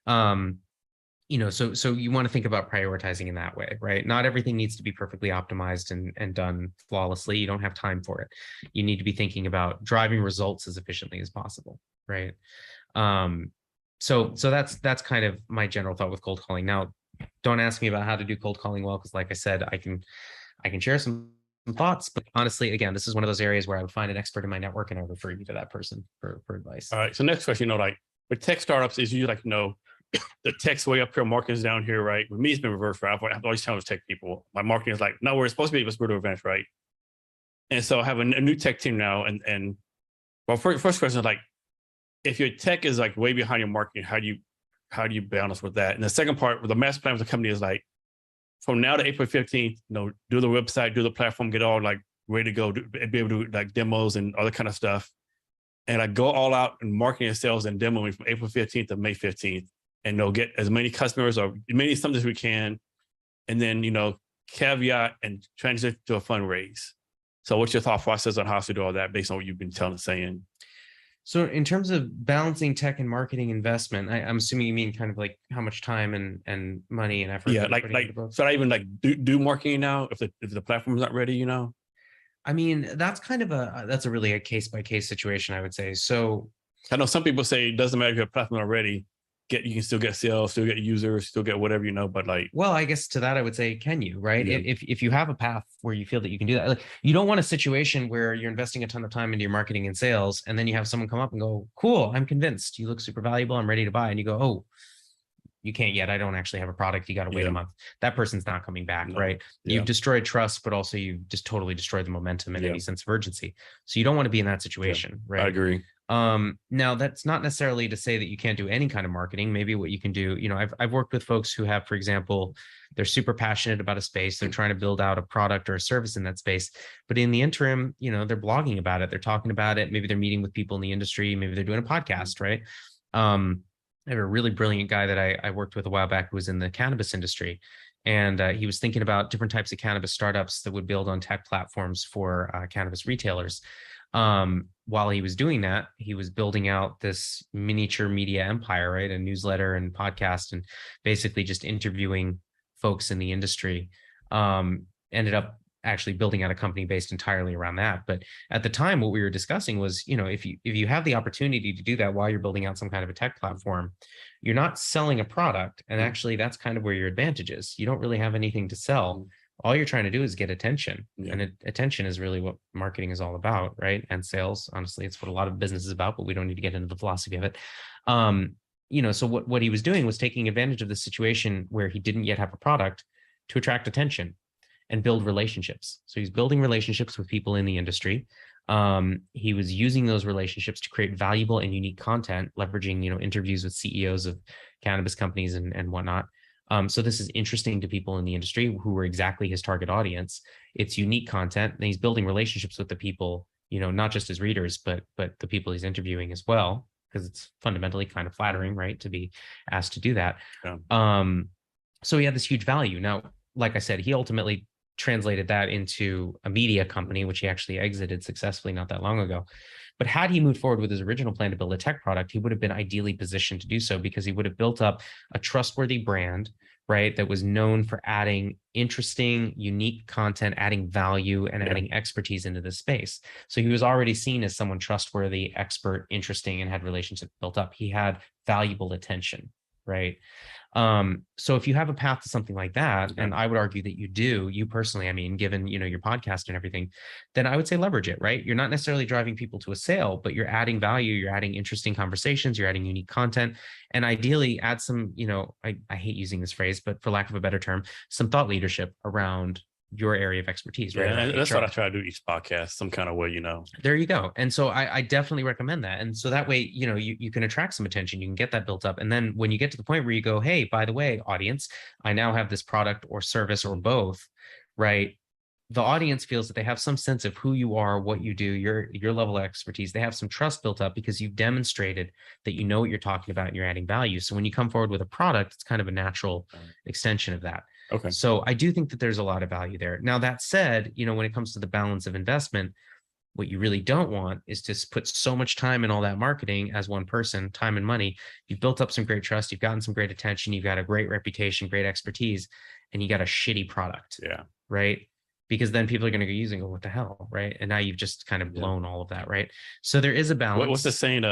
So you want to think about prioritizing in that way, right? Not everything needs to be perfectly optimized and done flawlessly. You don't have time for it. You need to be thinking about driving results as efficiently as possible, right? So that's kind of my general thought with cold calling. Now, don't ask me about how to do cold calling well, because like I said, I can share some thoughts, but honestly, again, this is one of those areas where I would find an expert in my network and I would refer you to that person for advice. All right. So next question, like with tech startups is you the tech's way up here, marketing's down here, right? With me, it's been reversed, right? I've always challenged tech people. My marketing is like, no, we're supposed to be let's go to events, right? And so I have a new tech team now. And first question is like, if your tech is like way behind your marketing, how do you balance with that? And the second part, the master plan of the company is like, from now to April 15th, do the website, do the platform, get all like ready to go, be able to do like demos and other kind of stuff. And I go all out in marketing and sales and demoing from April 15th to May 15th. And get as many customers or many something as we can. And then, caveat and transition to a fundraise. So what's your thought process on how to do all that based on what you've been saying? So in terms of balancing tech and marketing investment, I'm assuming you mean kind of like how much time and money and effort. Yeah, that we're putting into both. so I even like do marketing now if the platform's not ready, you know? I mean, that's kind of that's a really a case by case situation, I would say. So I know some people say it doesn't matter if your platform already, you can still get sales, still get users, still get whatever, you know, but like, well, I guess to that I would say, can you, right? yeah, If you have a path where you feel that you can do that, like you don't want a situation where you're investing a ton of time into your marketing and sales, and then you have someone come up and go, "Cool, I'm convinced. You look super valuable. I'm ready to buy," and you go, "Oh, you can't yet. I don't actually have a product. You got to wait a yeah, month." That person's not coming back, no, right? yeah, You've destroyed trust, but also you've just totally destroyed the momentum and yeah, any sense of urgency. So you don't want to be in that yeah, situation, I right? agree. Now that's not necessarily to say that you can't do any kind of marketing. Maybe what you can do, you know, I've worked with folks who have, for example, they're super passionate about a space. They're trying to build out a product or a service in that space. But in the interim, you know, they're blogging about it. They're talking about it. Maybe they're meeting with people in the industry. Maybe they're doing a podcast, right? I have a really brilliant guy that I worked with a while back who was in the cannabis industry. And he was thinking about different types of cannabis startups that would build on tech platforms for cannabis retailers. While he was doing that, he was building out this miniature media empire, right? A newsletter and podcast, and basically just interviewing folks in the industry. Ended up actually building out a company based entirely around that. But at the time, what we were discussing was, you know, if you have the opportunity to do that while you're building out some kind of a tech platform, you're not selling a product. And actually, that's kind of where your advantage is. You don't really have anything to sell. All you're trying to do is get attention, Yeah. and attention is really what marketing is all about, right? And sales, honestly, it's what a lot of business is about, but we don't need to get into the philosophy of it. You know, so what he was doing was taking advantage of the situation where he didn't yet have a product to attract attention and build relationships. So he's building relationships with people in the industry. He was using those relationships to create valuable and unique content, leveraging, you know, interviews with CEOs of cannabis companies and whatnot. So this is interesting to people in the industry who are exactly his target audience. It's unique content, and he's building relationships with the people, you know, not just his readers, but the people he's interviewing as well, because it's fundamentally kind of flattering, right, to be asked to do that. Yeah. So he had this huge value. Now, like I said, he ultimately translated that into a media company, which he actually exited successfully not that long ago. But had he moved forward with his original plan to build a tech product, he would have been ideally positioned to do so, because he would have built up a trustworthy brand, right, that was known for adding interesting, unique content, adding value, and adding expertise into this space. So he was already seen as someone trustworthy, expert, interesting, and had relationships built up. He had valuable attention, right? So if you have a path to something like that, and I would argue that you personally, I mean, given, you know, your podcast and everything, then I would say leverage it, right? You're not necessarily driving people to a sale, but you're adding value, you're adding interesting conversations, you're adding unique content, and ideally add some, you know, I hate using this phrase, but for lack of a better term, some thought leadership around your area of expertise, right? Yeah, that's HR. what I try to do each podcast, some kind of way, you know. There you go. And so I definitely recommend that. And so that way, you know, you can attract some attention, you can get that built up. And then when you get to the point where you go, hey, by the way, audience, I now have this product or service or both, right? The audience feels that they have some sense of who you are, what you do, your level of expertise. They have some trust built up because you've demonstrated that you know what you're talking about and you're adding value. So when you come forward with a product, it's kind of a natural extension of that. Okay. So I do think that there's a lot of value there. Now, that said, you know, when it comes to the balance of investment, what you really don't want is to put so much time in all that marketing as one person, time and money. You've built up some great trust, you've gotten some great attention, you've got a great reputation, great expertise, and you got a shitty product. Yeah. Right. Because then people are going to go using, oh, what the hell? Right. And now you've just kind of blown all of that. Right. So there is a balance. What's the saying?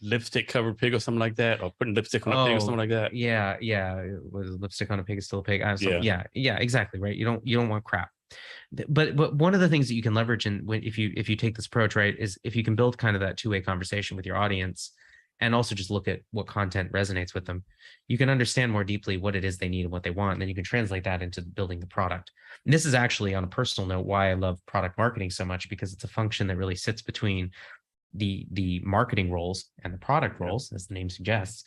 Lipstick covered pig or something like that, or putting lipstick on a pig or something like that. Yeah. Was lipstick on a pig is still a pig. Yeah, exactly. Right. You don't want crap. But one of the things that you can leverage, and if you take this approach, right, is if you can build kind of that two-way conversation with your audience, and also just look at what content resonates with them, you can understand more deeply what it is they need and what they want, and then you can translate that into building the product. And this is actually, on a personal note, why I love product marketing so much, because it's a function that really sits between the marketing roles and the product roles, as the name suggests.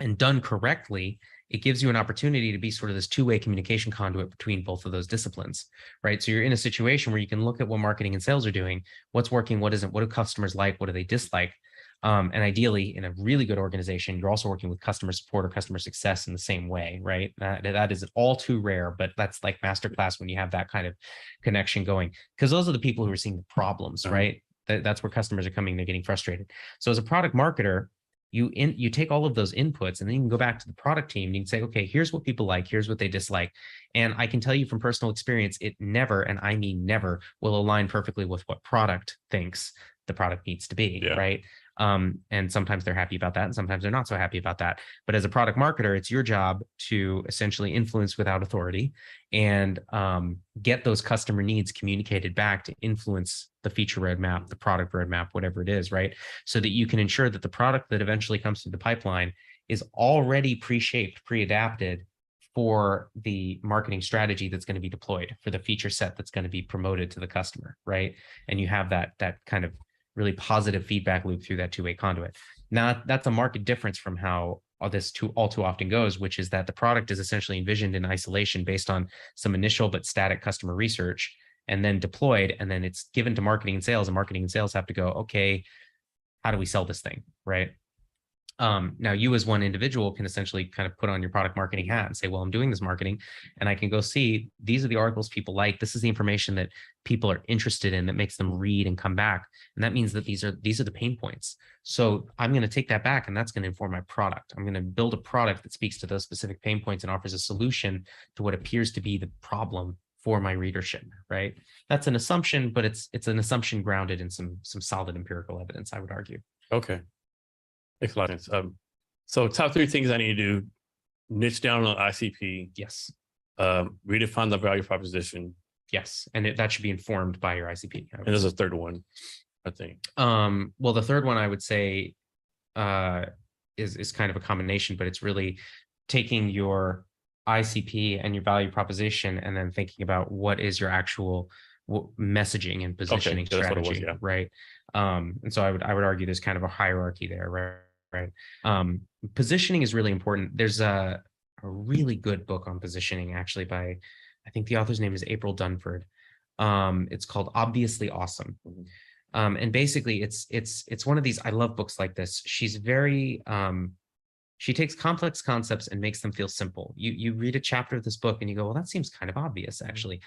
And done correctly, it gives you an opportunity to be sort of this two-way communication conduit between both of those disciplines, right? So you're in a situation where you can look at what marketing and sales are doing, what's working, what isn't, what do customers like, what do they dislike? And ideally, in a really good organization, you're also working with customer support or customer success in the same way, right? That is all too rare, but that's like masterclass when you have that kind of connection going, because those are the people who are seeing the problems, right? That's where customers are coming, they're getting frustrated. So as a product marketer, you take all of those inputs and then you can go back to the product team and you can say, okay, here's what people like, here's what they dislike. And I can tell you from personal experience, it never, and I mean never, will align perfectly with what product thinks the product needs to be, right? And sometimes they're happy about that and sometimes they're not so happy about that. But as a product marketer, it's your job to essentially influence without authority and get those customer needs communicated back to influence the feature roadmap, the product roadmap, whatever it is, right? So that you can ensure that the product that eventually comes through the pipeline is already pre-shaped, pre-adapted for the marketing strategy that's going to be deployed, for the feature set that's going to be promoted to the customer, right? And you have that kind of really positive feedback loop through that two-way conduit. Now, that's a marked difference from how this all too often goes, which is that the product is essentially envisioned in isolation based on some initial but static customer research and then deployed, and then it's given to marketing and marketing and sales have to go, okay, how do we sell this thing, right? Now you as one individual can essentially kind of put on your product marketing hat and say, well, I'm doing this marketing and I can go see, these are the articles people like. This is the information that people are interested in that makes them read and come back. And that means that these are the pain points. So I'm going to take that back and that's going to inform my product. I'm going to build a product that speaks to those specific pain points and offers a solution to what appears to be the problem for my readership, right? That's an assumption, but it's an assumption grounded in some solid empirical evidence, I would argue. Okay. Makes a lot of sense. So top 3 things I need to do: niche down on ICP. Yes. Redefine the value proposition. Yes. And that should be informed by your ICP. And there's a third one, I think. Well, the third one I would say is kind of a combination, but it's really taking your ICP and your value proposition and then thinking about what is your actual messaging and positioning strategy, right? And so I would argue there's kind of a hierarchy there, right? Positioning is really important. There's a really good book on positioning, actually, by, I think the author's name is April Dunford. It's called Obviously Awesome. And basically it's one of these, I love books like this. She's very, she takes complex concepts and makes them feel simple. You read a chapter of this book and you go, well, that seems kind of obvious, actually.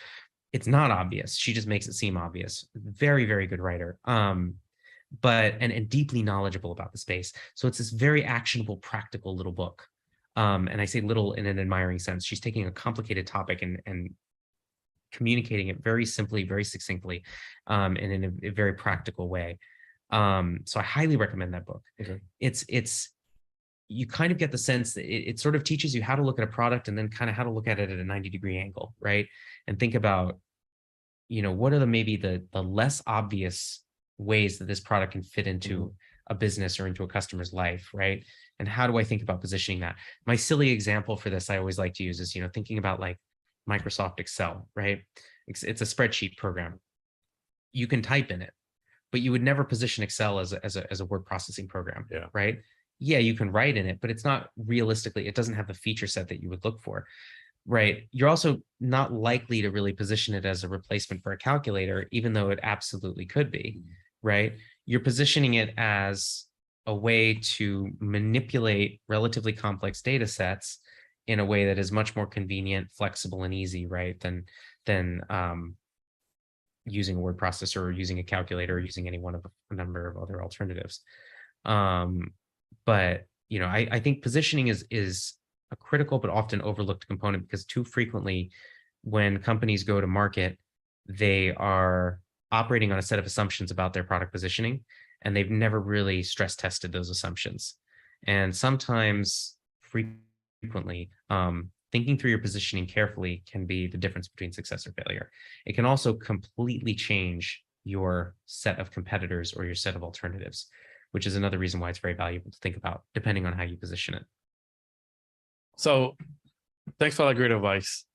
It's not obvious. She just makes it seem obvious. Very, very good writer. But deeply knowledgeable about the space. So it's this very actionable, practical little book. And I say little in an admiring sense. She's taking a complicated topic and communicating it very simply, very succinctly, and in a very practical way. So I highly recommend that book. Okay. It's you kind of get the sense that it sort of teaches you how to look at a product and then kind of how to look at it at a 90-degree angle, right? And think about, what are maybe the less obvious ways that this product can fit into a business or into a customer's life, right? And how do I think about positioning that? My silly example for this I always like to use is, thinking about like Microsoft Excel, right? It's a spreadsheet program. You can type in it, but you would never position Excel as a word processing program, right? Yeah, you can write in it, but it's not realistically, it doesn't have the feature set that you would look for, right? You're also not likely to really position it as a replacement for a calculator, even though it absolutely could be, right? You're positioning it as a way to manipulate relatively complex data sets in a way that is much more convenient, flexible, and easy, right? Than using a word processor or using a calculator or using any one of a number of other alternatives. But I think positioning is a critical but often overlooked component, because too frequently when companies go to market, they are operating on a set of assumptions about their product positioning, and they've never really stress tested those assumptions. And sometimes, frequently, thinking through your positioning carefully can be the difference between success or failure. It can also completely change your set of competitors or your set of alternatives, which is another reason why it's very valuable to think about, depending on how you position it. So thanks for all that great advice.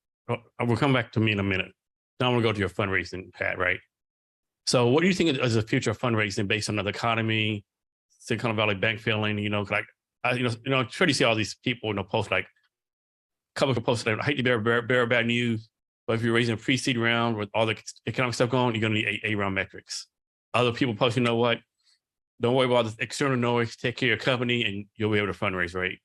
We'll come back to me in a minute. Now we'll go to your fundraising, Pat, right? So what do you think is the future of fundraising based on the economy, Silicon Valley Bank failing, I try to see all these people, post like, a couple of posts like, I hate to bear bad news, but if you're raising a pre-seed round with all the economic stuff going, you're going to need A round metrics. Other people post, what? Don't worry about this external noise, take care of your company and you'll be able to fundraise, right?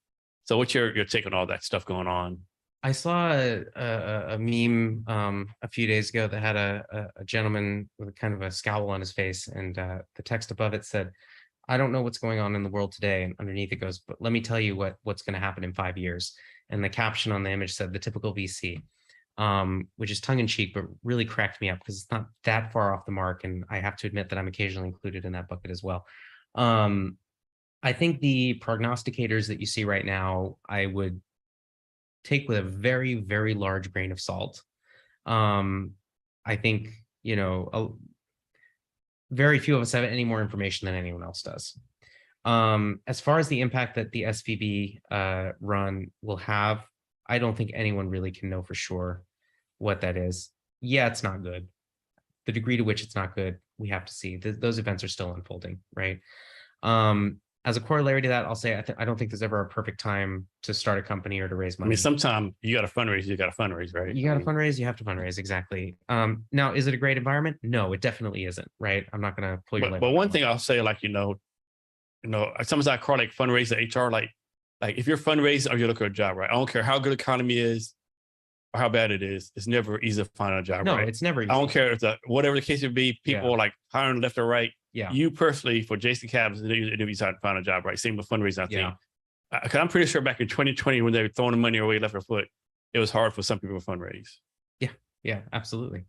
So what's your take on all that stuff going on? I saw a meme a few days ago that had a gentleman with kind of a scowl on his face, and the text above it said, "I don't know what's going on in the world today," and underneath it goes, "But let me tell you what's going to happen in 5 years." And the caption on the image said, "The typical VC," which is tongue in cheek, but really cracked me up because it's not that far off the mark, and I have to admit that I'm occasionally included in that bucket as well. I think the prognosticators that you see right now, I would take with a very, very large grain of salt. I think, very few of us have any more information than anyone else does. As far as the impact that the SVB run will have, I don't think anyone really can know for sure what that is. Yeah, it's not good. The degree to which it's not good, we have to see. Those events are still unfolding, right? As a corollary to that, I'll say I don't think there's ever a perfect time to start a company or to raise I money. mean, sometimes you got to fundraise, right? You got to fundraise, you have to fundraise, exactly. Now, is it a great environment? No, it definitely isn't, right? I'm not going to pull your leg. But one thing I'll say, like, sometimes I call like fundraising HR, like if you're fundraising or you're looking for a job, right? I don't care how good the economy is or how bad it is. It's never easy to find a job, No, right? it's never easy. I don't care if whatever the case would be, people are like hiring left or right. Yeah. You personally, for Jason Cabs, you decide to find a job, right? Same with fundraising, I think. Because I'm pretty sure back in 2020, when they were throwing the money away left or foot, it was hard for some people to fundraise. Yeah, absolutely.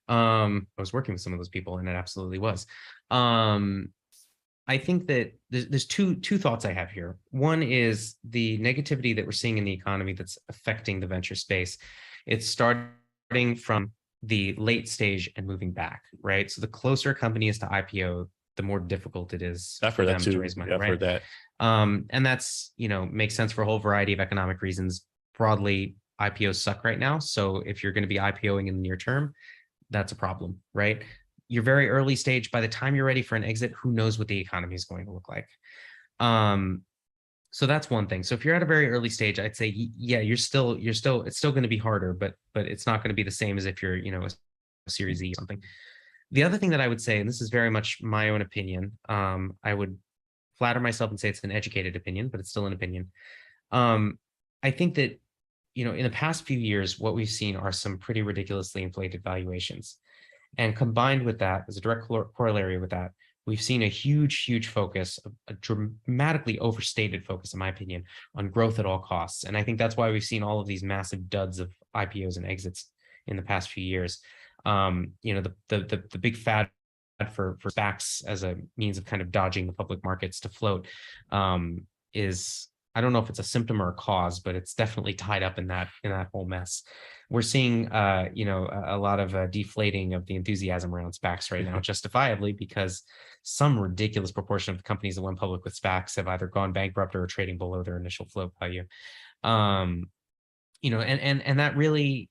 I was working with some of those people, and it absolutely was. I think that there's two thoughts I have here. One is the negativity that we're seeing in the economy that's affecting the venture space. It's starting from the late stage and moving back, right? So the closer a company is to IPO, the more difficult it is for them to raise money, right? That. And that's, makes sense for a whole variety of economic reasons. Broadly, IPOs suck right now. So if you're going to be IPOing in the near term, that's a problem, right? You're very early stage. By the time you're ready for an exit, who knows what the economy is going to look like? So that's one thing. So if you're at a very early stage, I'd say, yeah, it's still going to be harder, but it's not going to be the same as if you're, a Series E or something. The other thing that I would say, and this is very much my own opinion, I would flatter myself and say it's an educated opinion, but it's still an opinion. I think that, in the past few years, what we've seen are some pretty ridiculously inflated valuations. And combined with that, as a direct corollary with that, we've seen a huge focus, a dramatically overstated focus, in my opinion, on growth at all costs. And I think that's why we've seen all of these massive duds of IPOs and exits in the past few years. The big fad for SPACs as a means of kind of dodging the public markets to float is, I don't know if it's a symptom or a cause, but it's definitely tied up in that whole mess. We're seeing, a lot of deflating of the enthusiasm around SPACs right now, justifiably, because some ridiculous proportion of the companies that went public with SPACs have either gone bankrupt or are trading below their initial float value. And that really,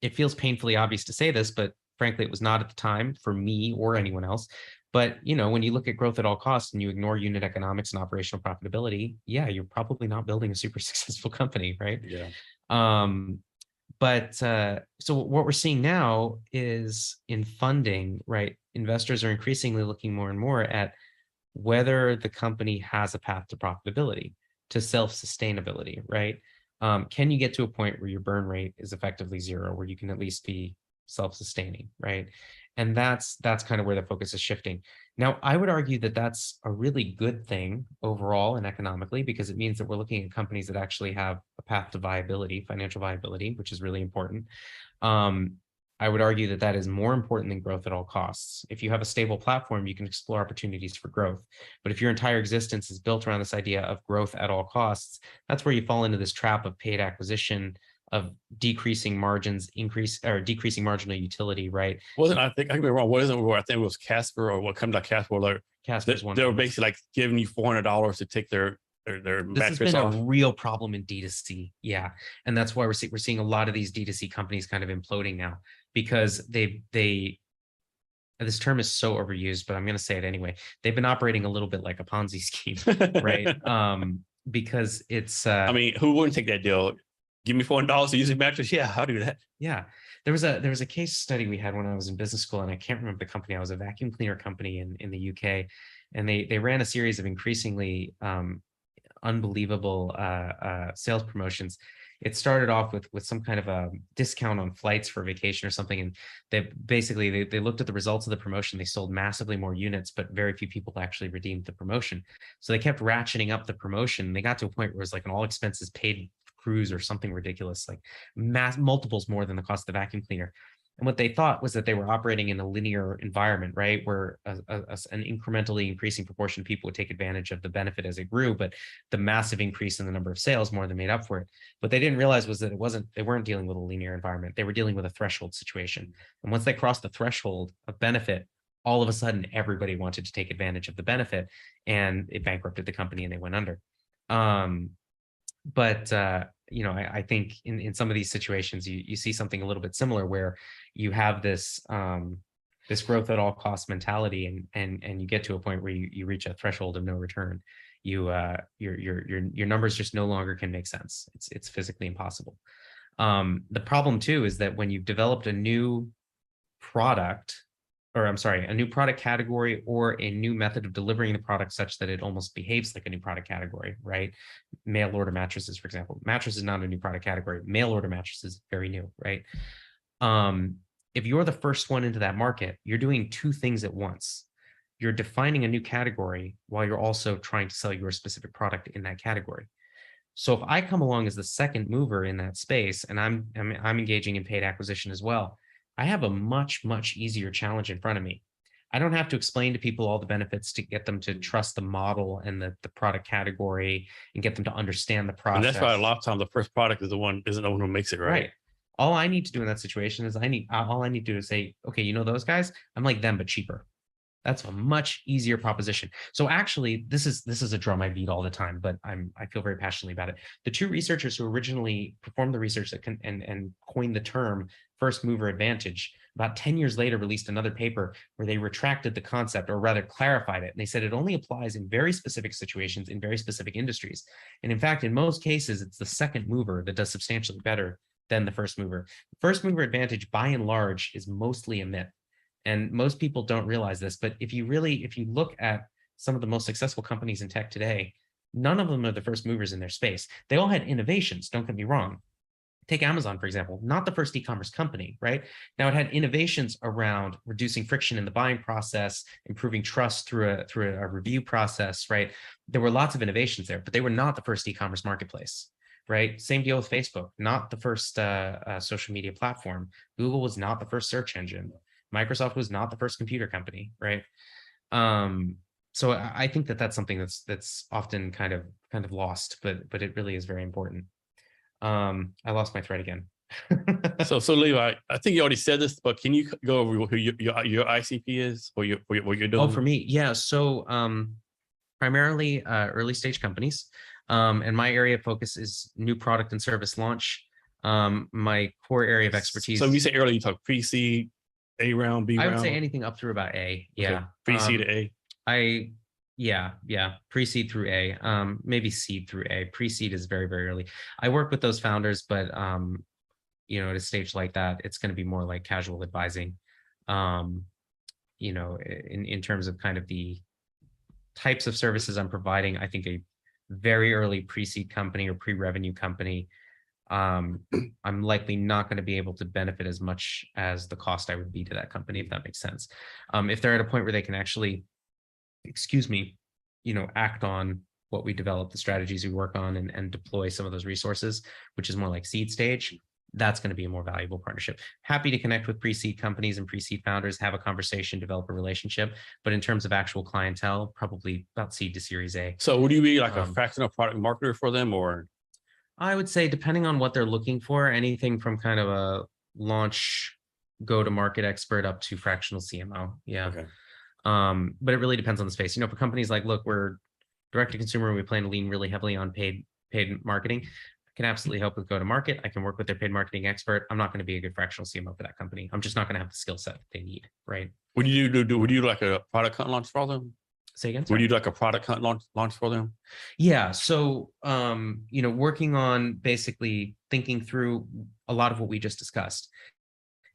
it feels painfully obvious to say this, but frankly, it was not at the time for me or anyone else. But, when you look at growth at all costs and you ignore unit economics and operational profitability, yeah, you're probably not building a super successful company, right? Yeah. So what we're seeing now is in funding, right? Investors are increasingly looking more and more at whether the company has a path to profitability, to self-sustainability, right? Can you get to a point where your burn rate is effectively zero, where you can at least be self-sustaining, right? And that's kind of where the focus is shifting. Now, I would argue that that's a really good thing overall and economically, because it means that we're looking at companies that actually have a path to viability, financial viability, which is really important. I would argue that that is more important than growth at all costs. If you have a stable platform, you can explore opportunities for growth. But if your entire existence is built around this idea of growth at all costs, that's where you fall into this trap of paid acquisition, of decreasing margins, decreasing marginal utility, right? I think I could be wrong. I think it was Casper, or what comes out Casper. Casper's one. They were basically like giving you $400 to take their this has been off. A real problem in D2C. Yeah. And that's why we're seeing a lot of these D2C companies kind of imploding now, because this term is so overused, but I'm going to say it anyway. They've been operating a little bit like a Ponzi scheme, right? Because it's, who wouldn't take that deal? Give me $400 to use a mattress. Yeah, I'll do that. Yeah. There was a case study we had when I was in business school, and I can't remember the company. I was a vacuum cleaner company in the UK, and they ran a series of increasingly unbelievable sales promotions. It started off with some kind of a discount on flights for vacation or something. And they looked at the results of the promotion. They sold massively more units, but very few people actually redeemed the promotion. So they kept ratcheting up the promotion. They got to a point where it was like an all expenses paid cruise or something ridiculous, like multiples more than the cost of the vacuum cleaner. And what they thought was that they were operating in a linear environment, right? Where an incrementally increasing proportion of people would take advantage of the benefit as it grew, but the massive increase in the number of sales more than made up for it. What they didn't realize was that they weren't dealing with a linear environment. They were dealing with a threshold situation. And once they crossed the threshold of benefit, all of a sudden, everybody wanted to take advantage of the benefit, and it bankrupted the company and they went under. But I think in some of these situations, you see something a little bit similar where you have this this growth at all costs mentality, and you get to a point where you reach a threshold of no return. Your numbers just no longer can make sense. It's physically impossible. The problem too is that when you've developed a new product, or I'm sorry, a new product category or a new method of delivering the product such that it almost behaves like a new product category, right? Mail order mattresses, for example. Mattress is not a new product category. Mail order mattresses, very new, right? If you're the first one into that market, you're doing two things at once. You're defining a new category while you're also trying to sell your specific product in that category. So if I come along as the second mover in that space, and I'm engaging in paid acquisition as well, I have a much, much easier challenge in front of me. I don't have to explain to people all the benefits to get them to trust the model and the product category and get them to understand the process. And that's why a lot of times the first product isn't the one who makes it, right? All I need to do in that situation is all I need to do is say, okay, you know those guys? I'm like them, but cheaper. That's a much easier proposition. So actually, this is a drum I beat all the time, but I feel very passionately about it. The two researchers who originally performed the research that and coined the term first mover advantage, about 10 years later, released another paper where they retracted the concept, or rather clarified it. And they said it only applies in very specific situations in very specific industries. And in fact, in most cases, it's the second mover that does substantially better than the first mover. First mover advantage, by and large, is mostly a myth. And most people don't realize this, but if you look at some of the most successful companies in tech today, none of them are the first movers in their space. They all had innovations, don't get me wrong. Take Amazon, for example, not the first e-commerce company, right? Now it had innovations around reducing friction in the buying process, improving trust through a review process, right? There were lots of innovations there, but they were not the first e-commerce marketplace, right? Same deal with Facebook, not the first social media platform. Google was not the first search engine. Microsoft was not the first computer company, right? So I think that's something that's often kind of lost, but it really is very important. I lost my thread again. so Levi, I think you already said this, but can you go over who your ICP is, or what you're doing? Oh, for me, yeah. So primarily early stage companies, and my area of focus is new product and service launch. My core area of expertise. So when you say early, you talk pre-seed, A round, B round? I would say anything up through about A. Yeah. Okay. Pre-seed to A. Yeah. Pre-seed through A, maybe seed through A. Pre-seed is very, very early. I work with those founders, but at a stage like that, it's going to be more like casual advising. In terms of kind of the types of services I'm providing, I think a very early pre-seed company or pre-revenue company, I'm likely not going to be able to benefit as much as the cost I would be to that company, if that makes sense. If they're at a point where they can actually, act on what we develop, the strategies we work on, and deploy some of those resources, which is more like seed stage, that's going to be a more valuable partnership. Happy to connect with pre-seed companies and pre-seed founders, have a conversation, develop a relationship. But in terms of actual clientele, probably about seed to Series A. So would you be like a fractional product marketer for them, or? I would say, depending on what they're looking for, anything from kind of a launch go-to-market expert up to fractional CMO. Yeah. Okay. But it really depends on the space. For companies like, look, we're direct to consumer and we plan to lean really heavily on paid marketing. I can absolutely help with go-to-market. I can work with their paid marketing expert. I'm not going to be a good fractional CMO for that company. I'm just not going to have the skill set that they need, right? Would you do like a product hunt launch for them? Say again? Sorry. Would you do like a product hunt launch for them? Yeah. So, working on basically thinking through a lot of what we just discussed.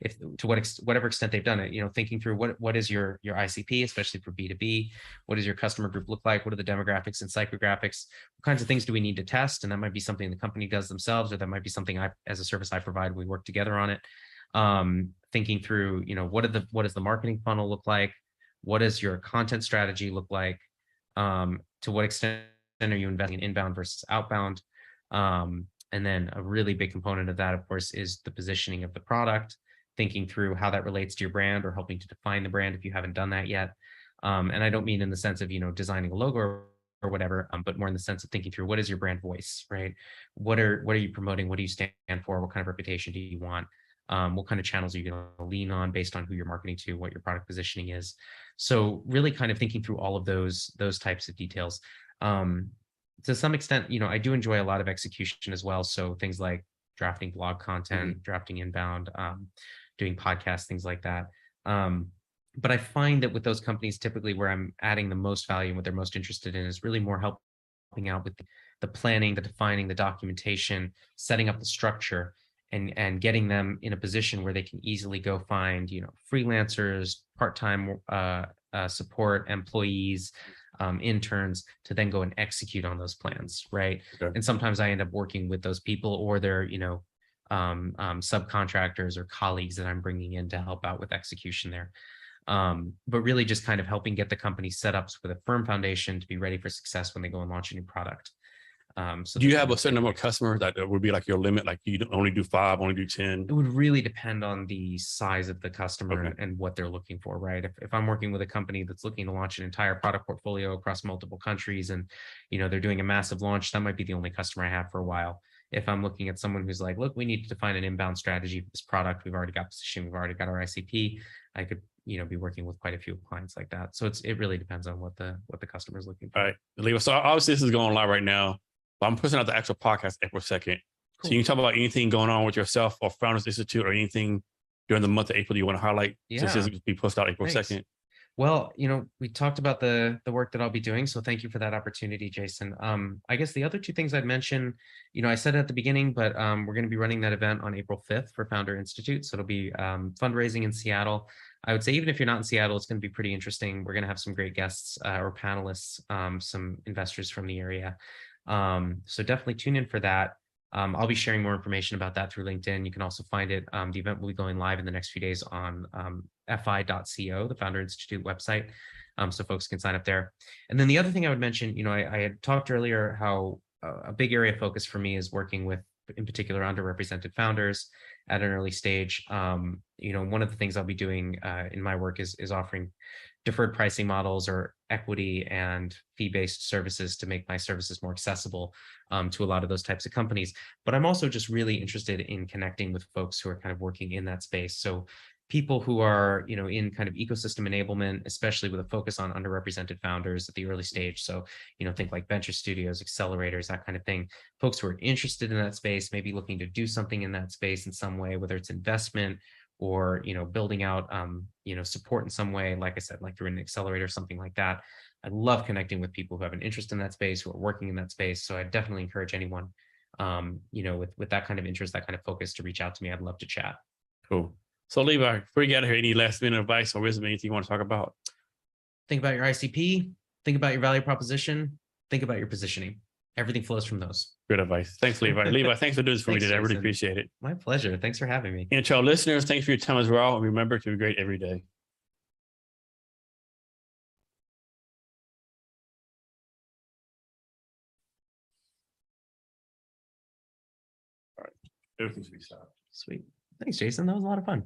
if to whatever extent they've done it, thinking through what is your ICP, especially for B2B, what does your customer group look like? What are the demographics and psychographics? What kinds of things do we need to test? And that might be something the company does themselves, or that might be something as a service I provide, we work together on it. Thinking through, what does the marketing funnel look like? What does your content strategy look like? To what extent are you investing in inbound versus outbound? And then a really big component of that, of course, is the positioning of the product, thinking through how that relates to your brand, or helping to define the brand if you haven't done that yet. And I don't mean in the sense of, designing a logo or whatever, but more in the sense of thinking through what is your brand voice, right? What are you promoting? What do you stand for? What kind of reputation do you want? What kind of channels are you going to lean on based on who you're marketing to, what your product positioning is? So really kind of thinking through all of those types of details. To some extent, I do enjoy a lot of execution as well. So things like drafting blog content, drafting inbound, doing podcasts, things like that. But I find that with those companies, typically where I'm adding the most value and what they're most interested in is really more helping out with the planning, the defining, the documentation, setting up the structure, and getting them in a position where they can easily go find, freelancers, part-time support employees, interns, to then go and execute on those plans, right? Okay. And sometimes I end up working with those people, or they're, subcontractors or colleagues that I'm bringing in to help out with execution there. But really just kind of helping get the company set up with a firm foundation to be ready for success when they go and launch a new product. So do you have a certain number of customers that would be like your limit? Like you only do 5, only do 10? It would really depend on the size of the customer and what they're looking for, right? If I'm working with a company that's looking to launch an entire product portfolio across multiple countries, and they're doing a massive launch, that might be the only customer I have for a while. If I'm looking at someone who's like, look, we need to define an inbound strategy for this product, we've already got position, we've already got our ICP, I could be working with quite a few clients like that. So it really depends on what the customer is looking for. All right, Levi. So obviously this is going live right now, but I'm pushing out the actual podcast April 2nd. Cool. So you can talk about anything going on with yourself or Founders Institute, or anything during the month of April you want to highlight, since this will be posted out April 2nd. Well, we talked about the work that I'll be doing, so thank you for that opportunity, Jason. I guess the other two things I'd mention, I said it at the beginning, but we're going to be running that event on April 5th for Founder Institute. So it'll be fundraising in Seattle. I would say even if you're not in Seattle, it's going to be pretty interesting. We're going to have some great guests or panelists, some investors from the area. So definitely tune in for that. I'll be sharing more information about that through LinkedIn. You can also find it. The event will be going live in the next few days on fi.co, the Founder Institute website, so folks can sign up there. And then the other thing I would mention, I had talked earlier how a big area of focus for me is working with, in particular, underrepresented founders at an early stage. One of the things I'll be doing in my work is offering deferred pricing models or equity and fee-based services to make my services more accessible to a lot of those types of companies. But I'm also just really interested in connecting with folks who are kind of working in that space. So people who are, in kind of ecosystem enablement, especially with a focus on underrepresented founders at the early stage. So, think like venture studios, accelerators, that kind of thing. Folks who are interested in that space, maybe looking to do something in that space in some way, whether it's investment or, building out, support in some way, like I said, like through an accelerator, something like that. I love connecting with people who have an interest in that space, who are working in that space. So I definitely encourage anyone, with that kind of interest, that kind of focus, to reach out to me. I'd love to chat. Cool. So Levi, before you get out of here, any last minute advice or wisdom, anything you want to talk about? Think about your ICP, think about your value proposition, think about your positioning. Everything flows from those. Good advice. Thanks, Levi. Levi, thanks for doing this for me today. I really appreciate it. My pleasure. Thanks for having me. And to our listeners, thanks for your time as well. And remember to be great every day. All right. Everything should be stopped. Sweet. Thanks, Jason. That was a lot of fun.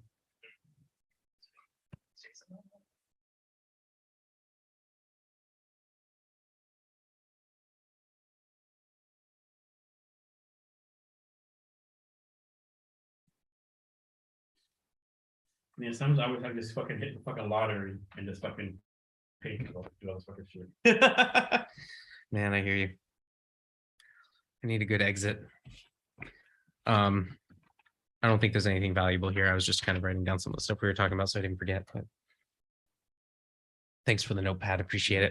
Yeah, sometimes I would have just fucking hit the fucking lottery and just fucking pay people to do all this fucking shit. Man, I hear you. I need a good exit. I don't think there's anything valuable here. I was just kind of writing down some of the stuff we were talking about so I didn't forget. But thanks for the notepad. Appreciate it.